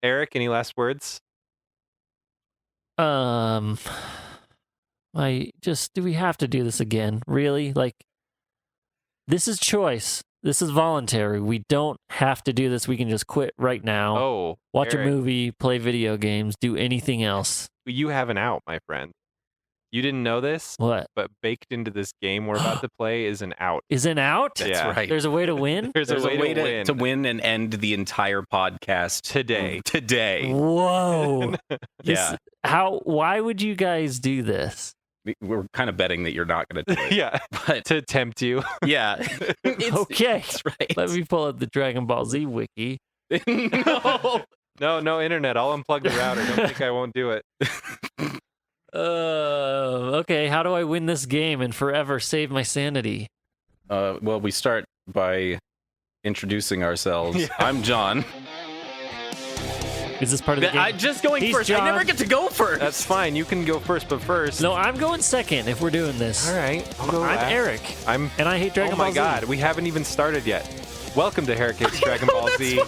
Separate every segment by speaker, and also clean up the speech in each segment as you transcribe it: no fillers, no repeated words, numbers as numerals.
Speaker 1: Eric, any last words?
Speaker 2: Do we have to do this again? Really? Like, this is choice. This is voluntary. We don't have to do this. We can just quit right now.
Speaker 1: Oh,
Speaker 2: watch
Speaker 1: Eric,
Speaker 2: a movie, play video games, do anything else.
Speaker 1: you have an out, my friend. You didn't know this?
Speaker 2: What?
Speaker 1: But baked into this game we're about to play is an out.
Speaker 2: Is an out?
Speaker 3: That's
Speaker 1: Yeah.
Speaker 3: right.
Speaker 2: There's a way to win?
Speaker 1: There's a way
Speaker 3: to win and end the entire podcast
Speaker 1: today.
Speaker 3: Today.
Speaker 2: Whoa.
Speaker 3: Yeah.
Speaker 2: Why would you guys do this?
Speaker 3: We're kind of betting that you're not going to do it.
Speaker 1: Yeah,
Speaker 3: But
Speaker 1: to tempt you.
Speaker 3: yeah.
Speaker 2: Okay.
Speaker 3: That's right.
Speaker 2: Let me pull up the Dragon Ball Z wiki.
Speaker 3: No.
Speaker 1: No internet. I'll unplug the router. Don't think I won't do it.
Speaker 2: Okay, how do I win this game and forever save my sanity?
Speaker 3: Well, we start by introducing ourselves.
Speaker 1: Yeah.
Speaker 3: I'm John.
Speaker 2: Is this part of the game?
Speaker 3: I'm just going
Speaker 2: He's
Speaker 3: first.
Speaker 2: John.
Speaker 3: I never get to go first.
Speaker 1: That's fine. You can go first, but first.
Speaker 2: No, I'm going second if we're doing this.
Speaker 1: All right. I'll go
Speaker 2: I'm
Speaker 1: last.
Speaker 2: Eric,
Speaker 1: I'm.
Speaker 2: and I hate Dragon
Speaker 1: Oh
Speaker 2: Ball
Speaker 1: my
Speaker 2: Z.
Speaker 1: God, we haven't even started yet. Welcome to Hurricane's Dragon Ball Z.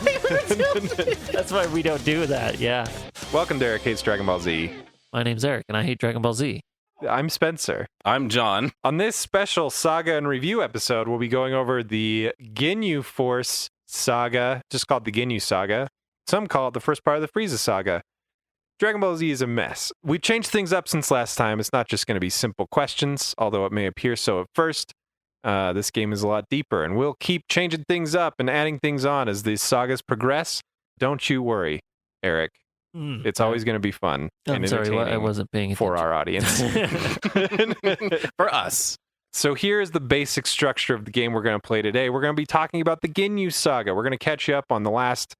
Speaker 2: That's why we don't do that, yeah.
Speaker 1: Welcome to Hurricane's Dragon Ball Z.
Speaker 2: My name's Eric, and I hate Dragon Ball Z.
Speaker 1: I'm Spencer.
Speaker 3: I'm John.
Speaker 1: On this special saga and review episode, we'll be going over the Ginyu Force saga, just called the Ginyu Saga. Some call it the first part of the Frieza saga. Dragon Ball Z is a mess. We've changed things up since last time. It's not just going to be simple questions, although it may appear so at first. This game is a lot deeper, and we'll keep changing things up and adding things on as these sagas progress. Don't you worry, Eric. It's always going to be fun
Speaker 2: I'm
Speaker 1: and
Speaker 2: sorry,
Speaker 1: entertaining
Speaker 2: I wasn't paying attention.
Speaker 1: for our audience.
Speaker 3: For us.
Speaker 1: So here's the basic structure of the game we're going to play today. We're going to be talking about the Ginyu Saga. We're going to catch you up on the last,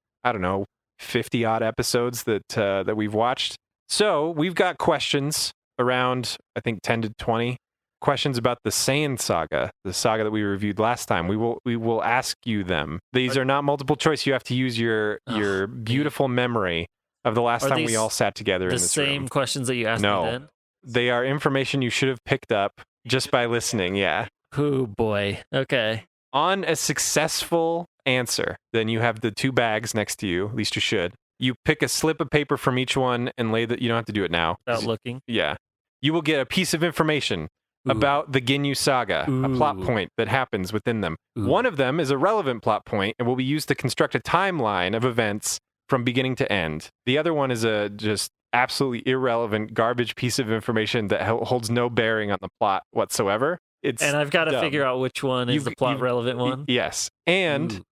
Speaker 1: 50 odd episodes that we've watched. So we've got questions around, I think 10 to 20 questions about the Saiyan Saga, the saga that we reviewed last time. We will ask you them. These are not multiple choice. You have to use your beautiful memory of the last
Speaker 2: Are
Speaker 1: time we
Speaker 2: these
Speaker 1: all sat together in
Speaker 2: The
Speaker 1: this
Speaker 2: same
Speaker 1: room.
Speaker 2: questions that you asked
Speaker 1: No.
Speaker 2: me then?
Speaker 1: They are information you should have picked up just by listening. Yeah.
Speaker 2: Oh, boy. Okay.
Speaker 1: On a successful answer, then you have the two bags next to you. At least you should. You pick a slip of paper from each one and lay that. You don't have to do it now.
Speaker 2: Without looking.
Speaker 1: Yeah. You will get a piece of information
Speaker 2: Ooh.
Speaker 1: about the Ginyu Saga, a plot
Speaker 2: Ooh.
Speaker 1: point that happens within them.
Speaker 2: Ooh.
Speaker 1: One of them is a relevant plot point and will be used to construct a timeline of events from beginning to end. The other one is a just absolutely irrelevant garbage piece of information that holds no bearing on the plot whatsoever.
Speaker 2: And I've got to
Speaker 1: dumb.
Speaker 2: figure out which one is the plot relevant one.
Speaker 1: Yes. And
Speaker 2: Ooh.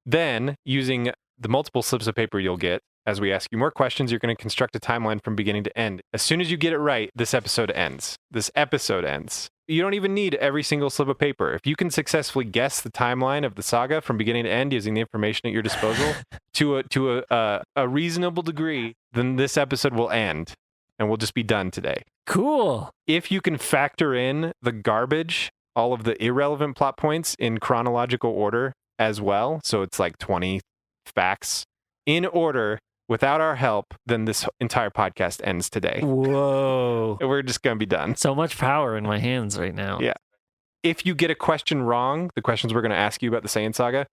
Speaker 1: then using the multiple slips of paper you'll get, as we ask you more questions, you're going to construct a timeline from beginning to end. As soon as you get it right, this episode ends. You don't even need every single slip of paper. If you can successfully guess the timeline of the saga from beginning to end using the information at your disposal to a reasonable degree, then this episode will end and we'll just be done today.
Speaker 2: Cool.
Speaker 1: If you can factor in the garbage, all of the irrelevant plot points in chronological order as well, so it's like 20 facts in order without our help, then this entire podcast ends today.
Speaker 2: Whoa.
Speaker 1: We're just going to be done.
Speaker 2: So much power in my hands right now.
Speaker 1: Yeah. If you get a question wrong, the questions we're going to ask you about the Saiyan Saga,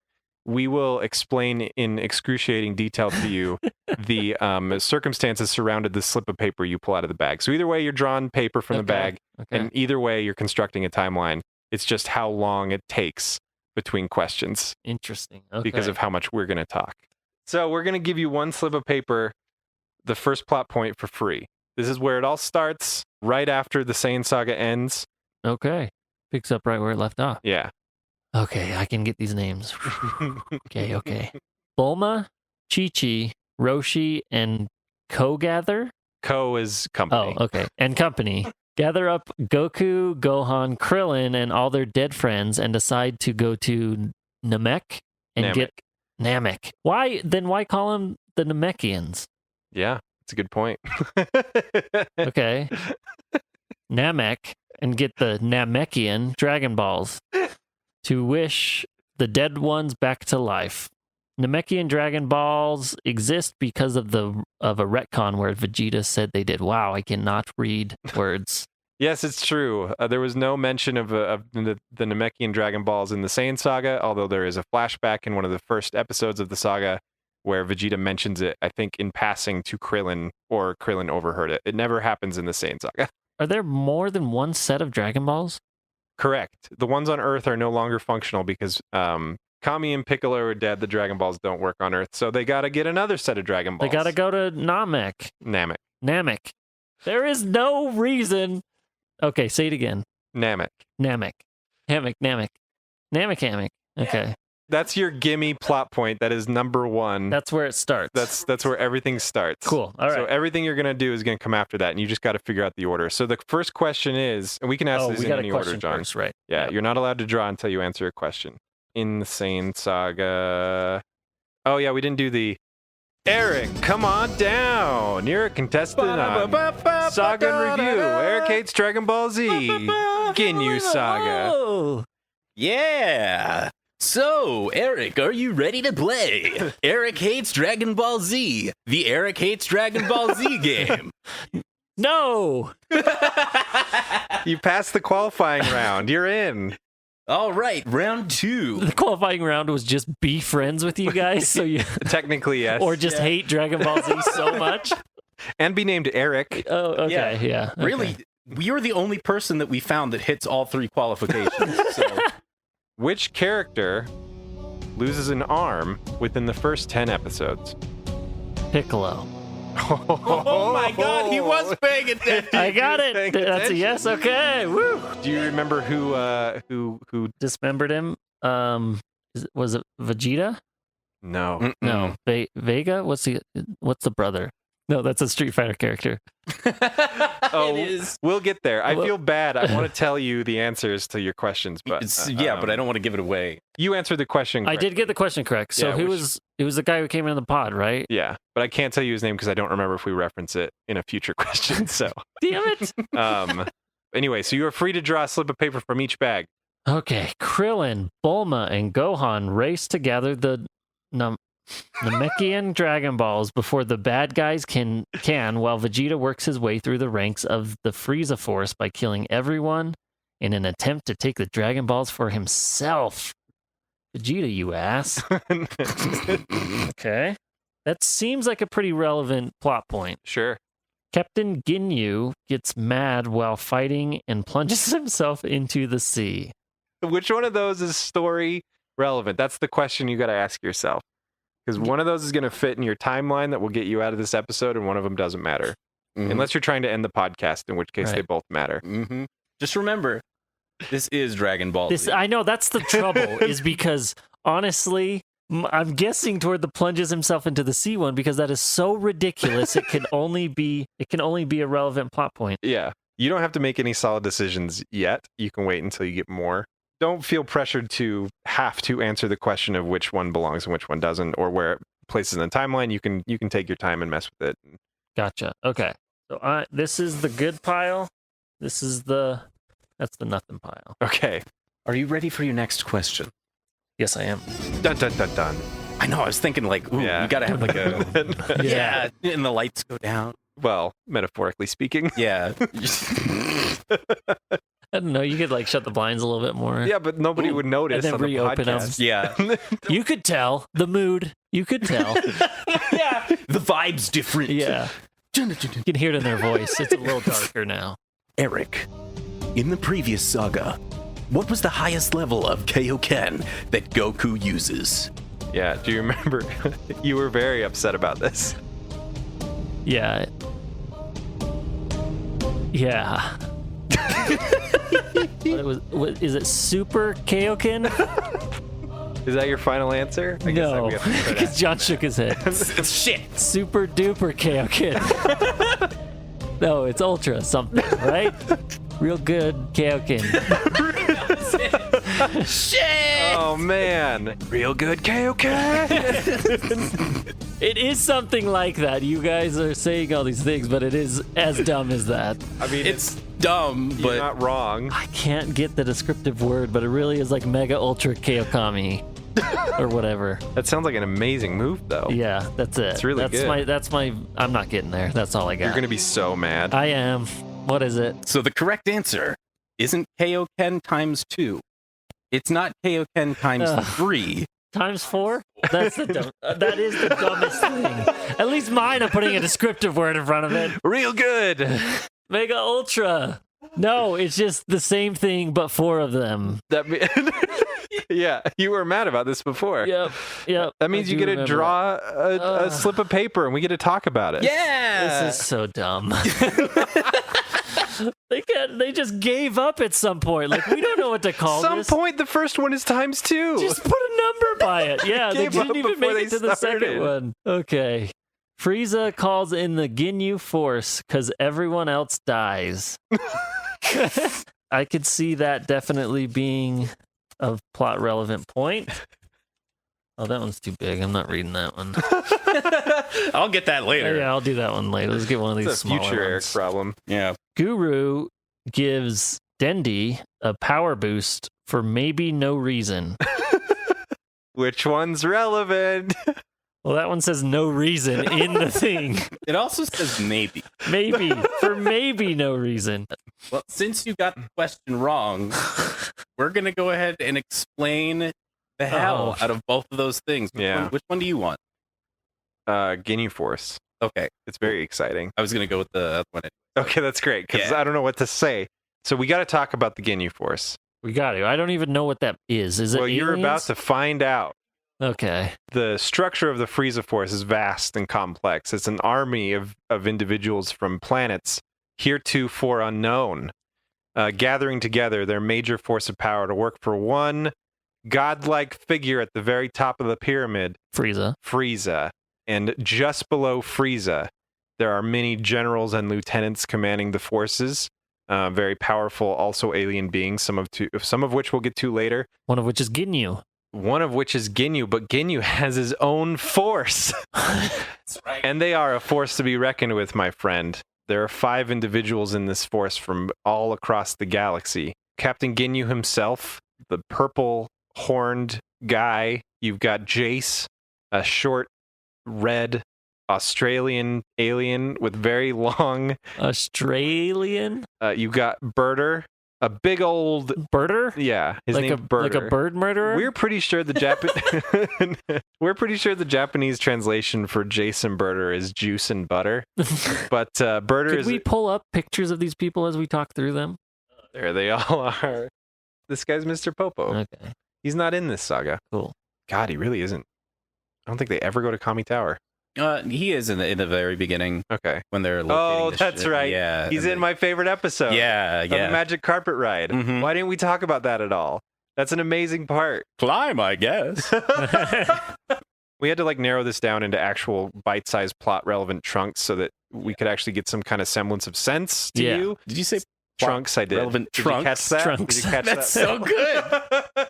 Speaker 1: we will explain in excruciating detail to you the circumstances surrounded the slip of paper you pull out of the bag. So either way, you're drawing paper from the bag, and either way, you're constructing a timeline. It's just how long it takes between questions.
Speaker 2: Interesting. Okay.
Speaker 1: Because of how much we're going to talk. So we're going to give you one slip of paper, the first plot point for free. This is where it all starts, right after the Saiyan Saga ends.
Speaker 2: Okay. Picks up right where it left off.
Speaker 1: Yeah.
Speaker 2: Okay, I can get these names. Okay. Bulma, Chi-Chi, Roshi, and Ko-Gather?
Speaker 1: Ko is company.
Speaker 2: Oh, okay. And company. Gather up Goku, Gohan, Krillin, and all their dead friends and decide to go to Namek and get Namek. Why call them the Namekians?
Speaker 1: Yeah, that's a good point.
Speaker 2: Okay. Namek and get the Namekian Dragon Balls to wish the dead ones back to life. Namekian Dragon Balls exist because of a retcon where Vegeta said they did. Wow, I cannot read words.
Speaker 1: Yes, it's true. There was no mention of the Namekian Dragon Balls in the Saiyan Saga, although there is a flashback in one of the first episodes of the saga where Vegeta mentions it, I think, in passing to Krillin, or Krillin overheard it. It never happens in the Saiyan Saga.
Speaker 2: Are there more than one set of Dragon Balls?
Speaker 1: Correct. The ones on Earth are no longer functional because Kami and Piccolo are dead. The Dragon Balls don't work on Earth, so they got to get another set of Dragon Balls.
Speaker 2: They got to go to Namek.
Speaker 1: Namek.
Speaker 2: There is no reason. Okay, say it again.
Speaker 1: Namek.
Speaker 2: Namek. Namek. Okay.
Speaker 1: That's your gimme plot point. That is number one.
Speaker 2: That's where it starts.
Speaker 1: That's where everything starts.
Speaker 2: Cool. All right.
Speaker 1: So everything you're gonna do is gonna come after that, and you just got to figure out the order. So the first question is, and we can ask this in any order, John.
Speaker 2: First, right?
Speaker 1: Yeah,
Speaker 2: Yep.
Speaker 1: you're not allowed to draw until you answer a question. Insane Saga. Oh yeah, we didn't do the. Eric, come on down. You're a contestant on Saga and Review. Eric hates Dragon Ball Z. Ginyu Saga.
Speaker 2: Oh.
Speaker 3: Yeah. So, Eric, are you ready to play? Eric hates Dragon Ball Z, the Eric hates Dragon Ball Z game.
Speaker 2: No.
Speaker 1: You passed the qualifying round. You're in.
Speaker 3: All right, round 2.
Speaker 2: The qualifying round was just be friends with you guys, so you
Speaker 1: Technically, yes.
Speaker 2: or just hate Dragon Ball Z so much.
Speaker 1: And be named Eric.
Speaker 2: Oh, okay, yeah. Okay.
Speaker 3: Really, you're the only person that we found that hits all 3 qualifications. So.
Speaker 1: Which character loses an arm within the first 10 episodes?
Speaker 2: Piccolo.
Speaker 3: Oh my God, he was paying attention.
Speaker 2: I got it.
Speaker 1: Paying
Speaker 2: That's a yes. Okay. Woo.
Speaker 1: Do you remember who?
Speaker 2: Dismembered him. Was it Vegeta?
Speaker 1: No.
Speaker 2: No. Vega. What's the brother? No, that's a Street Fighter character.
Speaker 1: Oh,
Speaker 3: It is.
Speaker 1: we'll get there. I
Speaker 2: Well-
Speaker 1: feel bad. I want to tell you the answers to your questions, but
Speaker 3: But I don't want to give it away.
Speaker 1: You answered the question.
Speaker 2: I did get the question correct. So
Speaker 1: Yeah,
Speaker 2: it was the guy who came in the pod, right?
Speaker 1: Yeah, but I can't tell you his name because I don't remember if we reference it in a future question. So,
Speaker 2: Damn it.
Speaker 1: anyway, so you are free to draw a slip of paper from each bag.
Speaker 2: Okay, Krillin, Bulma, and Gohan race to gather the Namekian Dragon Balls before the bad guys can, while Vegeta works his way through the ranks of the Frieza Force by killing everyone in an attempt to take the Dragon Balls for himself. Vegeta, you ass. Okay. That seems like a pretty relevant plot point.
Speaker 1: Sure.
Speaker 2: Captain Ginyu gets mad while fighting and plunges himself into the sea.
Speaker 1: Which one of those is story relevant? That's the question you got to ask yourself. Because one of those is going to fit in your timeline that will get you out of this episode, and one of them doesn't matter.
Speaker 3: Mhm.
Speaker 1: Unless you're trying to end the podcast, in which case they
Speaker 2: Right.
Speaker 1: both matter.
Speaker 3: Mhm. Just remember, this is Dragon Ball Z.
Speaker 2: I know that's the trouble, is because honestly, I'm guessing toward the plunges himself into the sea one because that is so ridiculous. It can only be a relevant plot point.
Speaker 1: Yeah. You don't have to make any solid decisions yet. You can wait until you get more. Don't feel pressured to have to answer the question of which one belongs and which one doesn't, or where it places in the timeline. You can take your time and mess with it.
Speaker 2: Gotcha. Okay. So this is the good pile. That's the nothing pile.
Speaker 1: Okay.
Speaker 3: Are you ready for your next question?
Speaker 2: Yes, I am.
Speaker 1: Dun dun dun dun.
Speaker 3: I know, I was thinking like, ooh,
Speaker 1: Yeah.
Speaker 3: you gotta have like a...
Speaker 2: Yeah.
Speaker 3: and the lights go down.
Speaker 1: Well, metaphorically speaking.
Speaker 3: Yeah.
Speaker 2: I don't know. You could like shut the blinds a little bit more.
Speaker 1: Yeah, but nobody would notice
Speaker 2: And then
Speaker 1: on the
Speaker 2: reopen 'em.
Speaker 1: podcast.
Speaker 3: Yeah.
Speaker 2: You could tell the mood. You could tell.
Speaker 3: Yeah. The vibe's different.
Speaker 2: Yeah. You can hear it in their voice. It's a little darker now.
Speaker 3: Eric, in the previous saga, what was the highest level of Kaioken that Goku uses?
Speaker 1: Yeah, do you remember? You were very upset about this.
Speaker 2: Yeah. Yeah. Is it Super Kaioken?
Speaker 1: Is that your final answer? I guess
Speaker 2: No,
Speaker 1: we have to try to-
Speaker 2: because John shook his head.
Speaker 3: Shit.
Speaker 2: Super duper Kaioken. No, it's Ultra something, right? Real good Kaioken.
Speaker 3: Shit.
Speaker 1: Oh man, real good Kaioken.
Speaker 2: It is something like that. You guys are saying all these things, but it is as dumb as that.
Speaker 1: I mean,
Speaker 3: It's dumb,
Speaker 1: you're
Speaker 3: but
Speaker 1: not wrong.
Speaker 2: I can't get the descriptive word, but it really is like Mega Ultra Kaokami. Or whatever.
Speaker 1: That sounds like an amazing move, though.
Speaker 2: Yeah, that's it.
Speaker 1: It's really good.
Speaker 2: That's my I'm not getting there. That's all I got.
Speaker 1: You're gonna be so mad.
Speaker 2: I am. What is it?
Speaker 3: so the correct answer isn't Kaioken times 2. It's not Kaioken times
Speaker 2: Ugh.
Speaker 3: 3.
Speaker 2: Times 4? That's that is the dumbest thing. At least mine, I'm putting a descriptive word in front of it.
Speaker 1: Real good.
Speaker 2: Mega Ultra. No, it's just the same thing, but 4 of them.
Speaker 1: Yeah, you were mad about this before.
Speaker 2: Yep.
Speaker 1: That means you get to draw a slip of paper and we get to talk about it.
Speaker 3: Yeah.
Speaker 2: This is so dumb. They just gave up at some point. Like, we don't know what to call
Speaker 1: Some
Speaker 2: this.
Speaker 1: point, the first one is ×2.
Speaker 2: Just put a number by it. Yeah, they
Speaker 1: Gave up
Speaker 2: didn't even make
Speaker 1: before
Speaker 2: it to
Speaker 1: they
Speaker 2: the
Speaker 1: started.
Speaker 2: second one. Okay. Frieza calls in the Ginyu Force because everyone else dies. I could see that definitely being a plot relevant point. Oh, that one's too big. I'm not reading that one.
Speaker 3: I'll get that later.
Speaker 2: Yeah, I'll do that one later. Let's get one of these
Speaker 1: It's a
Speaker 2: smaller
Speaker 1: future Eric
Speaker 2: ones.
Speaker 1: problem.
Speaker 3: Yeah.
Speaker 2: Guru gives Dendi a power boost for maybe no reason.
Speaker 1: Which one's relevant?
Speaker 2: Well, that one says no reason in the thing.
Speaker 3: It also says maybe.
Speaker 2: Maybe. For maybe no reason.
Speaker 3: Well, since you got the question wrong, we're going to go ahead and explain the hell out of both of those things. Which one do you want?
Speaker 1: Ginyu Force.
Speaker 3: Okay.
Speaker 1: It's very exciting.
Speaker 3: I was going to go with the other one.
Speaker 1: Okay, that's great, because
Speaker 3: Yeah.
Speaker 1: I don't know what to say. So we got to talk about the Ginyu Force.
Speaker 2: We got to. I don't even know what that is. Is it
Speaker 1: Well, you're about
Speaker 2: aliens?
Speaker 1: to find out.
Speaker 2: Okay.
Speaker 1: The structure of the Frieza Force is vast and complex. It's an army of individuals from planets heretofore unknown, gathering together their major force of power to work for one godlike figure at the very top of the pyramid, Frieza. And just below Frieza, there are many generals and lieutenants commanding the forces. Very powerful, also alien beings, some of which we'll get to later.
Speaker 2: One of which is Ginyu.
Speaker 1: One of which is Ginyu, but Ginyu has his own force.
Speaker 3: That's right.
Speaker 1: And they are a force to be reckoned with, my friend. There are 5 individuals in this force from all across the galaxy. Captain Ginyu himself, the purple horned guy. You've got Jace, a short, red Australian alien with very long.
Speaker 2: Australian?
Speaker 1: You've got Birder, a big old.
Speaker 2: Birder?
Speaker 1: Yeah, his
Speaker 2: like
Speaker 1: name's
Speaker 2: a
Speaker 1: Birder.
Speaker 2: like a bird murderer?
Speaker 1: We're pretty sure the we're pretty sure the Japanese translation for Jason Birder is juice and butter. But Birder
Speaker 2: Could
Speaker 1: is.
Speaker 2: we pull up pictures of these people as we talk through them?
Speaker 1: There they all are. This guy's Mr. Popo.
Speaker 2: Okay.
Speaker 1: He's not in this saga.
Speaker 2: Cool.
Speaker 1: God, he really isn't. I don't think they ever go to Kami Tower.
Speaker 3: He is in the very beginning
Speaker 1: Okay.
Speaker 3: when they're locating
Speaker 1: Oh,
Speaker 3: the
Speaker 1: that's
Speaker 3: ship.
Speaker 1: right.
Speaker 3: Yeah.
Speaker 1: He's
Speaker 3: and
Speaker 1: in my favorite episode.
Speaker 3: Yeah,
Speaker 1: Of the
Speaker 3: yeah.
Speaker 1: Magic Carpet Ride.
Speaker 3: Mhm.
Speaker 1: Why didn't we talk about that at all? That's an amazing part.
Speaker 3: Climb, I guess.
Speaker 1: We had to narrow this down into actual bite-sized plot-relevant chunks so that we could actually get some kind of semblance of sense to
Speaker 2: Yeah.
Speaker 1: you.
Speaker 3: Did you say
Speaker 1: Trunks, I did.
Speaker 3: relevant
Speaker 1: Did you catch
Speaker 3: trunks?
Speaker 1: that?
Speaker 2: Trunks.
Speaker 1: Did you catch
Speaker 3: That's
Speaker 1: that?
Speaker 3: so good.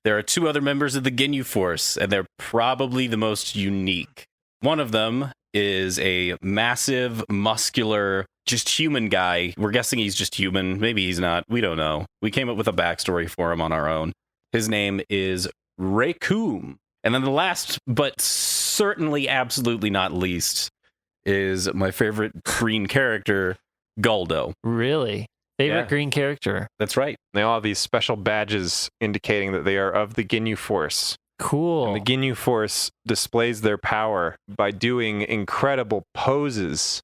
Speaker 3: There are 2 other members of the Ginyu Force, and they're probably the most unique. One of them is a massive, muscular, just human guy. We're guessing he's just human. Maybe he's not. We don't know. We came up with a backstory for him on our own. His name is Raykum. And then the last, but certainly absolutely not least, is my favorite green character, Guldo.
Speaker 2: Really? Favorite
Speaker 1: Yeah.
Speaker 2: green character?
Speaker 3: That's right.
Speaker 1: They all have these special badges indicating that they are of the Ginyu Force.
Speaker 2: Cool.
Speaker 1: And the Ginyu Force displays their power by doing incredible poses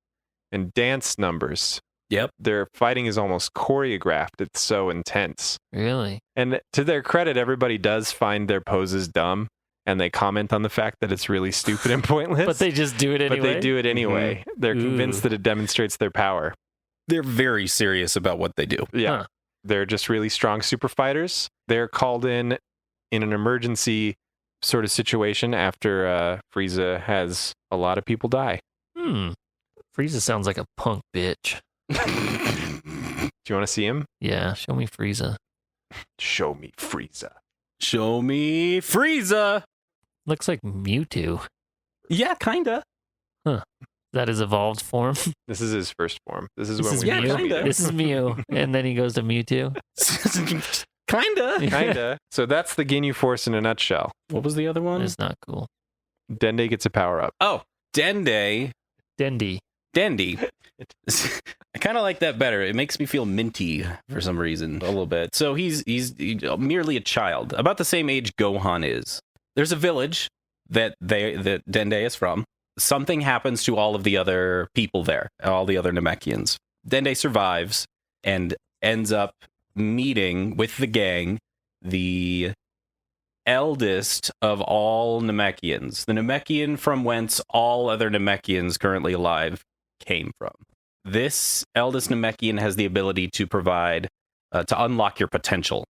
Speaker 1: and dance numbers.
Speaker 3: Yep.
Speaker 1: Their fighting is almost choreographed. It's so intense.
Speaker 2: Really?
Speaker 1: And to their credit, everybody does find their poses dumb, and they comment on the fact that it's really stupid and pointless.
Speaker 2: But they just do it anyway?
Speaker 1: But they do it anyway. They're convinced
Speaker 2: Ooh.
Speaker 1: that it demonstrates their power.
Speaker 3: They're very serious about what they do.
Speaker 1: Yeah.
Speaker 2: Huh.
Speaker 1: They're just really strong super fighters. They're called in an emergency sort of situation after Frieza has a lot of people die.
Speaker 2: Frieza sounds like a punk bitch.
Speaker 1: Do you want to see him?
Speaker 2: Yeah, show me Frieza.
Speaker 1: Show me Frieza.
Speaker 3: Show me Frieza.
Speaker 2: Looks like Mewtwo.
Speaker 3: Yeah, kinda.
Speaker 2: That is evolved form.
Speaker 1: This is his first form. This is
Speaker 2: This
Speaker 1: when
Speaker 2: is
Speaker 1: we
Speaker 3: Yeah,
Speaker 1: first
Speaker 2: Mew.
Speaker 1: meet
Speaker 3: kinda.
Speaker 1: him.
Speaker 2: This is Mew. And then he goes to Mewtwo.
Speaker 3: Kinda.
Speaker 1: Kinda. So that's the Ginyu Force in a nutshell.
Speaker 3: What was the other one?
Speaker 2: It's not cool.
Speaker 1: Dende gets a power up.
Speaker 3: Oh, Dendi.
Speaker 2: Dendi.
Speaker 3: I kind of like that better. It makes me feel minty for some reason, a little bit. So he's merely a child, about the same age Gohan is. There's a village that Dende is from, something happens to all of the other people there, all the other Namekians. Dende survives and ends up meeting with the gang, the eldest of all Namekians, the Namekian from whence all other Namekians currently alive came from. This eldest Namekian has the ability to provide, to unlock your potential,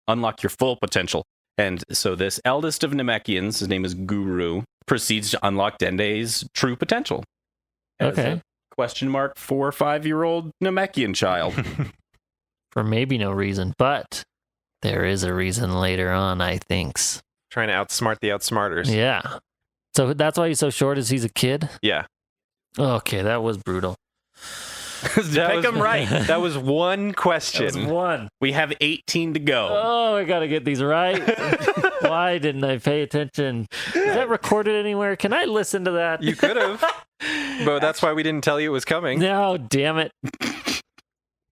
Speaker 3: unlock your full potential. And so this eldest of Namekians, his name is Guru, proceeds to unlock Dende's true potential. As
Speaker 2: Okay.
Speaker 3: a question mark 4 or 5-year-old Namekian child.
Speaker 2: For maybe no reason, but there is a reason later on, I thinks.
Speaker 1: Trying to outsmart the outsmarters.
Speaker 2: Yeah. So that's why he's so short, is he's a kid?
Speaker 1: Yeah.
Speaker 2: Okay, that was brutal.
Speaker 3: Pick him right.
Speaker 1: That was one question.
Speaker 2: That was one.
Speaker 3: We have 18 to go.
Speaker 2: Oh, I gotta get these right. Why didn't I pay attention? Is that recorded anywhere? Can I listen to that?
Speaker 1: You could have, but that's why we didn't tell you it was coming.
Speaker 2: No, damn it.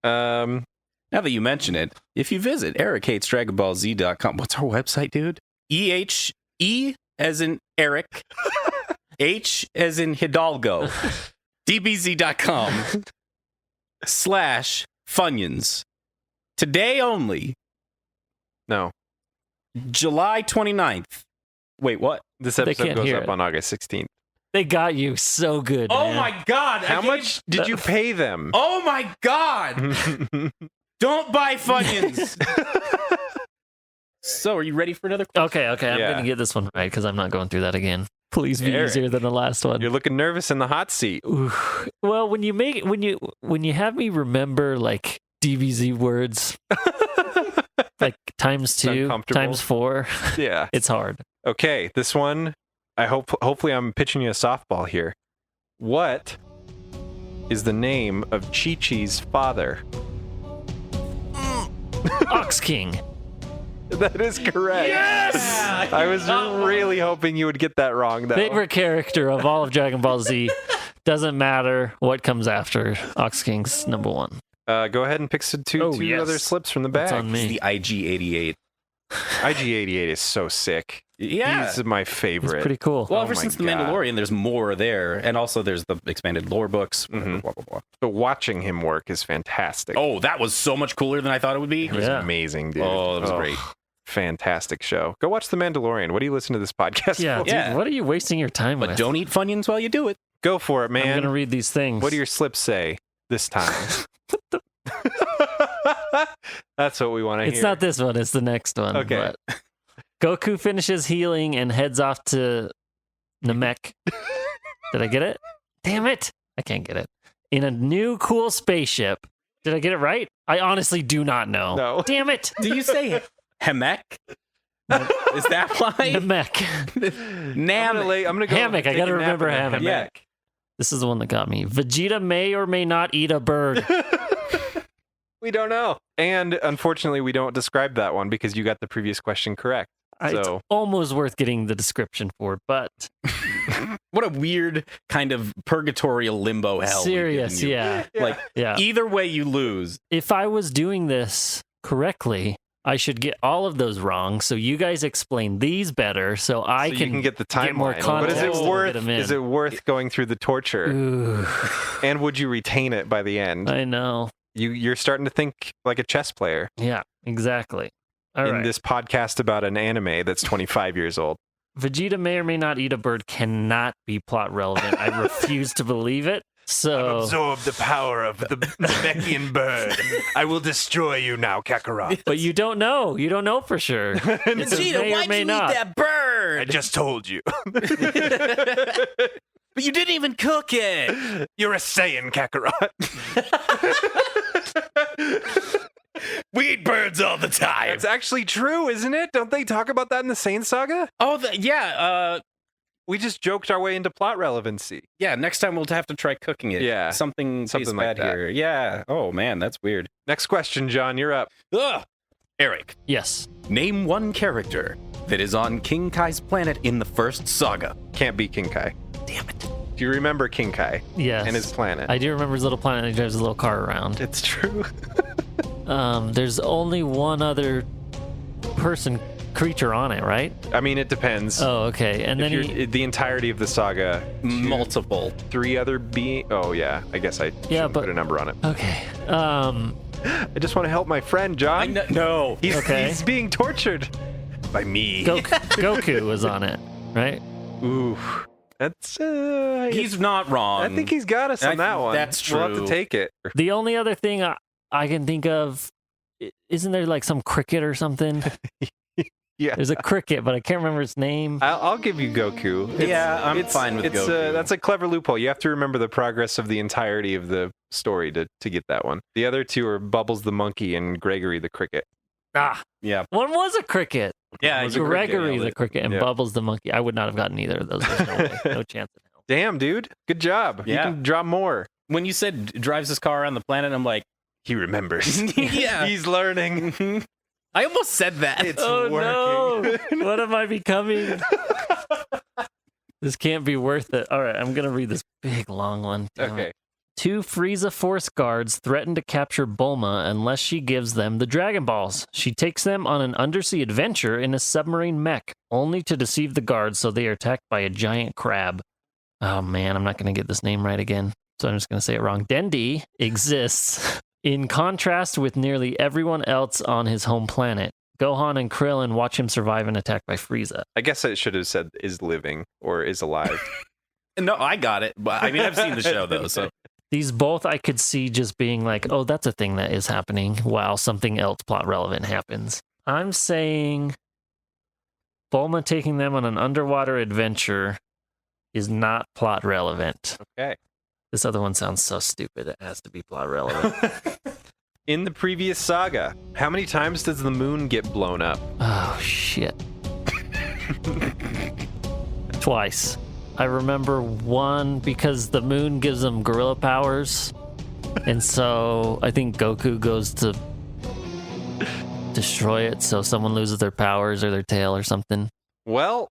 Speaker 3: Now that you mention it, if you visit EricHatesDragonBallZ.com, what's our website, dude? E as in Eric, H as in Hidalgo, DBZ.com/Funyuns. Today only,
Speaker 1: No,
Speaker 3: July 29th. Wait, what?
Speaker 1: this episode
Speaker 2: can't
Speaker 1: goes
Speaker 2: hear
Speaker 1: up
Speaker 2: it.
Speaker 1: on August 16th.
Speaker 2: They got you so good.
Speaker 3: Oh
Speaker 2: man.
Speaker 3: my God.
Speaker 1: How much did you pay them?
Speaker 3: Oh my God. Don't buy Funyuns. So, are you ready for another question?
Speaker 2: Okay, I'm
Speaker 1: Yeah.
Speaker 2: gonna get this one right because I'm not going through that again. Please be
Speaker 1: Eric,
Speaker 2: easier than the last one.
Speaker 1: You're looking nervous in the hot seat.
Speaker 2: Ooh. Well, when you have me remember like DBZ words, like times 2,
Speaker 1: uncomfortable.
Speaker 2: times 4,
Speaker 1: Yeah.
Speaker 2: it's hard.
Speaker 1: Okay, this one, hopefully I'm pitching you a softball here. What is the name of Chi-Chi's father?
Speaker 2: Ox King.
Speaker 1: That is correct.
Speaker 3: Yes!
Speaker 1: I was really hoping you would get that wrong, though.
Speaker 2: Favorite character of all of Dragon Ball Z. Doesn't matter what comes after. Ox King's number 1.
Speaker 1: Go ahead and pick two
Speaker 2: yes.
Speaker 1: other slips from the
Speaker 2: That's
Speaker 1: bag.
Speaker 2: on
Speaker 3: It's
Speaker 2: me.
Speaker 3: the IG-88.
Speaker 1: IG-88 is so sick.
Speaker 3: Yeah.
Speaker 1: He's my
Speaker 2: It's
Speaker 1: favorite.
Speaker 2: pretty cool.
Speaker 3: Well,
Speaker 1: Oh
Speaker 3: ever
Speaker 1: my
Speaker 3: since The
Speaker 1: God.
Speaker 3: Mandalorian, there's more there. And also there's the expanded lore books.
Speaker 1: Mhm.
Speaker 3: Blah, blah, blah.
Speaker 1: But watching him work is fantastic.
Speaker 3: Oh, that was so much cooler than I thought it would be.
Speaker 1: It was
Speaker 2: Yeah.
Speaker 1: amazing, dude.
Speaker 3: Oh, it was great.
Speaker 1: Fantastic show. Go watch The Mandalorian. What do you listen to this podcast
Speaker 2: Yeah,
Speaker 1: for?
Speaker 2: dude,
Speaker 3: Yeah.
Speaker 2: what are you wasting your time
Speaker 3: But
Speaker 2: with?
Speaker 3: don't eat Funyuns while you do it.
Speaker 1: Go for it,
Speaker 2: I'm
Speaker 1: man.
Speaker 2: gonna read these things.
Speaker 1: What do your slips say this time? That's what we want to hear.
Speaker 2: It's not this one, it's the next one.
Speaker 1: Okay.
Speaker 2: but Goku finishes healing and heads off to Namek. Did I get it? Damn it. I can't get it. In a new cool spaceship. Did I get it right? I honestly do not know.
Speaker 1: No.
Speaker 2: Damn it.
Speaker 3: Do you say Hemek? Is that why?
Speaker 2: Namek.
Speaker 1: I'm gonna go
Speaker 2: Hammock, I
Speaker 1: take
Speaker 2: gotta
Speaker 1: a nap
Speaker 2: remember
Speaker 1: in a
Speaker 2: hammock.
Speaker 3: Yeah.
Speaker 2: This is the one that got me. Vegeta may or may not eat a bird.
Speaker 1: We don't know. And unfortunately, we don't describe that one because you got the previous question correct.
Speaker 2: It's
Speaker 1: So
Speaker 2: almost worth getting the description for, but
Speaker 3: What a weird kind of purgatorial limbo hell. we've
Speaker 2: serious,
Speaker 3: given you.
Speaker 2: yeah.
Speaker 3: Like,
Speaker 2: Yeah.
Speaker 3: either way you lose.
Speaker 2: If I was doing this correctly, I should get all of those wrong. So you guys explain these better, so I
Speaker 1: you can get the timeline.
Speaker 2: more
Speaker 1: But is
Speaker 2: context
Speaker 1: it
Speaker 2: to
Speaker 1: worth?
Speaker 2: fit 'em in.
Speaker 1: Is it worth going through the torture?
Speaker 2: Ooh,
Speaker 1: And would you retain it by the end?
Speaker 2: I know.
Speaker 1: You're starting to think like a chess player
Speaker 2: Yeah, exactly. All
Speaker 1: in
Speaker 2: right.
Speaker 1: this podcast about an anime that's 25 years old.
Speaker 2: Vegeta may or may not eat a bird cannot be plot relevant. I refuse to believe it. So
Speaker 1: Absorb the power of the Namekian bird. I will destroy you now, Kakarot.
Speaker 2: but you don't know. You don't know for sure. It says may or may not.
Speaker 3: bird?
Speaker 1: I just told you.
Speaker 3: But you didn't even cook it.
Speaker 1: You're a Saiyan, Kakarot.
Speaker 3: We eat birds all the time.
Speaker 1: It's actually true, isn't it? Don't they talk about that in the Saiyan saga?
Speaker 3: Oh, yeah.
Speaker 1: We just joked our way into plot relevancy.
Speaker 3: Yeah, next time we'll have to try cooking it.
Speaker 1: Yeah,
Speaker 3: Something tastes
Speaker 1: something like
Speaker 3: bad
Speaker 1: that.
Speaker 3: here. Yeah. Oh, man, that's weird.
Speaker 1: Next question, John. You're up.
Speaker 3: Ugh. Eric,
Speaker 2: Yes.
Speaker 3: name one character that is on King Kai's planet in the first saga.
Speaker 1: Can't be King Kai.
Speaker 3: Damn it.
Speaker 1: Do you remember King Kai
Speaker 2: Yes.
Speaker 1: and his planet?
Speaker 2: I do remember his little planet. He drives his little car around.
Speaker 1: It's true.
Speaker 2: There's only one other person creature on it, right?
Speaker 1: I mean, it depends.
Speaker 2: Oh, okay. And then
Speaker 1: the entirety of the saga,
Speaker 3: Multiple.
Speaker 1: 3 other being. Oh yeah, I guess I shouldn't put a number on it.
Speaker 2: Okay.
Speaker 1: I just want to help my friend John.
Speaker 3: No.
Speaker 1: He's being tortured by me.
Speaker 2: Goku was on it, right?
Speaker 1: Ooh, that's
Speaker 3: He's not wrong.
Speaker 1: I think he's got us on that one.
Speaker 3: That's true.
Speaker 1: We'll have to take it.
Speaker 2: The only other thing I can think of, isn't there like some cricket or something?
Speaker 1: Yeah.
Speaker 2: There's a cricket, but I can't remember its name.
Speaker 1: I'll give you Goku.
Speaker 3: I'm fine with Goku.
Speaker 1: That's a clever loophole. You have to remember the progress of the entirety of the story to get that one. The other 2 are Bubbles the monkey and Gregory the cricket.
Speaker 3: Yeah.
Speaker 2: One was a cricket.
Speaker 3: Yeah,
Speaker 1: Was a cricket,
Speaker 2: Gregory
Speaker 1: yeah,
Speaker 2: the cricket and
Speaker 1: yeah.
Speaker 2: Bubbles the monkey. I would not have gotten either of those. There's no way. No chance in hell.
Speaker 1: Damn, dude. Good job.
Speaker 3: Yeah.
Speaker 1: You can draw more.
Speaker 3: When you said drives his car around the planet, I'm like,
Speaker 1: He remembers.
Speaker 3: yeah.
Speaker 1: He's learning.
Speaker 3: I almost said that.
Speaker 1: It's
Speaker 2: Oh
Speaker 1: working.
Speaker 2: no! What am I becoming? This can't be worth it. All right, I'm gonna read this big long one. Damn
Speaker 1: Okay.
Speaker 2: it. 2 Frieza Force guards threaten to capture Bulma unless she gives them the Dragon Balls. She takes them on an undersea adventure in a submarine mech, only to deceive the guards so they are attacked by a giant crab. Oh man, I'm not gonna get this name right again, so I'm just gonna say it wrong. Dendi exists in contrast with nearly everyone else on his home planet. Gohan and Krillin watch him survive an attack by Frieza.
Speaker 1: I guess I should have said is living or is alive.
Speaker 3: No, I got it. But I mean, I've seen the show though, so
Speaker 2: These both I could see just being like, oh, that's a thing that is happening while something else plot relevant happens. I'm saying Bulma taking them on an underwater adventure is not plot relevant.
Speaker 1: Okay.
Speaker 2: This other one sounds so stupid. It has to be plot relevant.
Speaker 1: In the previous saga, how many times does the moon get blown up?
Speaker 2: Oh, shit. Twice. I remember one because the moon gives them gorilla powers. And so I think Goku goes to destroy it so someone loses their powers or their tail or something.
Speaker 1: Well,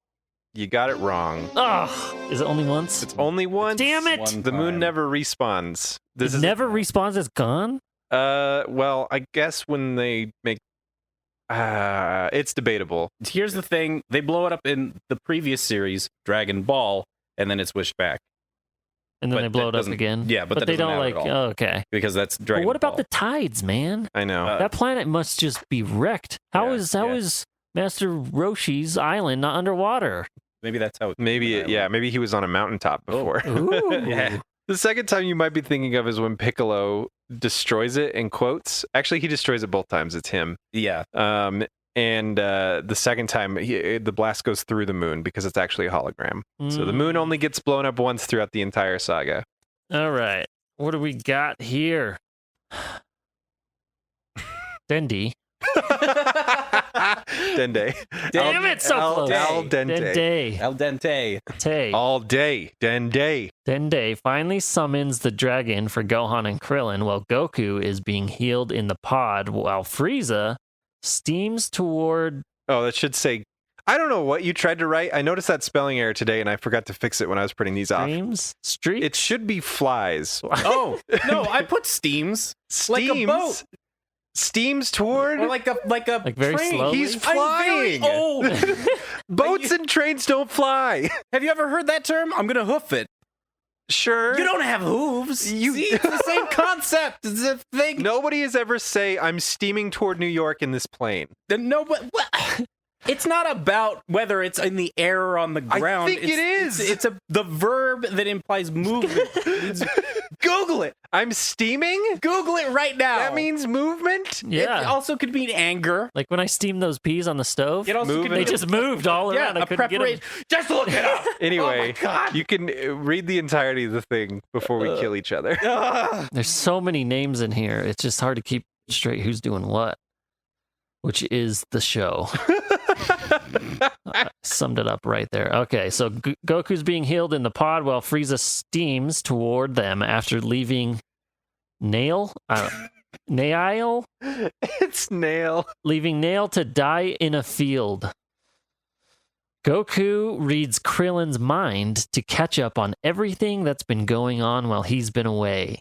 Speaker 1: you got it wrong.
Speaker 2: Oh, is it only once?
Speaker 1: It's only once.
Speaker 2: Damn it!
Speaker 3: One
Speaker 1: The moon
Speaker 3: time.
Speaker 1: never respawns.
Speaker 2: It never respawns, it's gone?
Speaker 1: Well, I guess when they make it's debatable.
Speaker 3: Here's the thing: they blow it up in the previous series, Dragon Ball, and then it's wished back
Speaker 2: And then
Speaker 3: But
Speaker 2: they blow
Speaker 3: that
Speaker 2: it up
Speaker 3: doesn't-
Speaker 2: again?
Speaker 3: yeah, but that
Speaker 2: they
Speaker 3: doesn't
Speaker 2: don't
Speaker 3: matter
Speaker 2: like,
Speaker 3: at all.
Speaker 2: oh, okay.
Speaker 3: because that's
Speaker 2: But
Speaker 3: Dragon
Speaker 2: what about
Speaker 3: Ball.
Speaker 2: the tides, man?
Speaker 1: I know.
Speaker 3: Uh,
Speaker 2: That planet must just be wrecked. How
Speaker 1: Yeah,
Speaker 2: is Master Roshi's island not underwater?
Speaker 3: Maybe that's how.
Speaker 1: Maybe he was on a mountaintop before.
Speaker 2: Ooh.
Speaker 3: Yeah.
Speaker 1: The second time you might be thinking of is when Piccolo destroys it in quotes. Actually, he destroys it both times. It's him.
Speaker 3: Yeah.
Speaker 1: And the second time, the blast goes through the moon because it's actually a hologram. So the moon only gets blown up once throughout the entire saga.
Speaker 2: All right. What do we got here? Dendi.
Speaker 1: Dende.
Speaker 2: Damn it, so close.
Speaker 1: Al dente.
Speaker 2: Dende.
Speaker 3: Al dente.
Speaker 2: Tay.
Speaker 1: All day. Dende.
Speaker 2: Dende finally summons the dragon for Gohan and Krillin while Goku is being healed in the pod while Frieza steams toward...
Speaker 1: Oh, that should say. I don't know what you tried to write. I noticed that spelling error today, and I forgot to fix it when I was putting these off.
Speaker 2: Streaks?
Speaker 1: It should be flies.
Speaker 3: Oh no! I put steams like a
Speaker 1: Steams?
Speaker 3: boat
Speaker 1: Steams toward.
Speaker 3: or like a
Speaker 2: Like very
Speaker 3: train.
Speaker 2: slowly?
Speaker 1: He's
Speaker 3: I'm very
Speaker 1: flying.
Speaker 3: old.
Speaker 1: Boats and trains don't fly.
Speaker 3: Have you ever heard that term? I'm gonna hoof it.
Speaker 1: Sure.
Speaker 3: You don't have hooves.
Speaker 1: You-
Speaker 3: See, it's the same concept. It's a thing.
Speaker 1: Nobody has ever say I'm steaming toward New York in this plane.
Speaker 3: No, but it's not about whether it's in the air or on the ground.
Speaker 1: think it is.
Speaker 3: It's the verb that implies movement. Google it.
Speaker 1: I'm steaming?
Speaker 3: Google it right now.
Speaker 1: That means movement?
Speaker 2: Yeah.
Speaker 3: It also could mean anger.
Speaker 2: Like when I steam those peas on the stove,
Speaker 3: It also
Speaker 1: Moving.
Speaker 3: could
Speaker 2: they
Speaker 3: mean
Speaker 2: just moved all
Speaker 3: yeah,
Speaker 2: around. I
Speaker 3: a
Speaker 2: couldn't get 'em.
Speaker 3: preparation. Just look it up.
Speaker 1: Anyway,
Speaker 3: Oh my God.
Speaker 1: you can read the entirety of the thing before we kill each other.
Speaker 3: Ugh.
Speaker 2: There's so many names in here. It's just hard to keep straight who's doing what, which is the show. I summed it up right there. Okay, so Goku's being healed in the pod while Frieza steams toward them after leaving Nail? Nail?
Speaker 1: It's Nail.
Speaker 2: Leaving Nail to die in a field. Goku reads Krillin's mind to catch up on everything that's been going on while he's been away.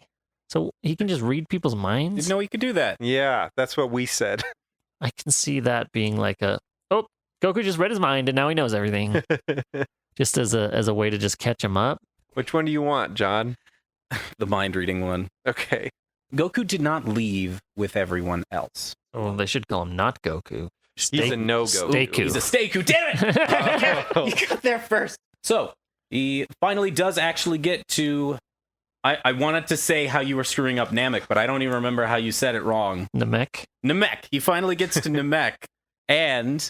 Speaker 2: So he can just read people's minds?
Speaker 3: Didn't know he could do that.
Speaker 1: Yeah, that's what we said.
Speaker 2: I can see that being like a, oh, Goku just read his mind, and now he knows everything. Just as a way to just catch him up.
Speaker 1: Which one do you want, John?
Speaker 3: The mind reading one.
Speaker 1: Okay.
Speaker 3: Goku did not leave with everyone else.
Speaker 2: Oh, they should call him not Goku.
Speaker 1: He's a no-go.
Speaker 2: Steiku.
Speaker 3: He's a Steiku. Damn it! You got there first. So he finally does actually get to. I wanted to say how you were screwing up Namek, but I don't even remember how you said it wrong.
Speaker 2: Namek.
Speaker 3: Namek. He finally gets to Namek, and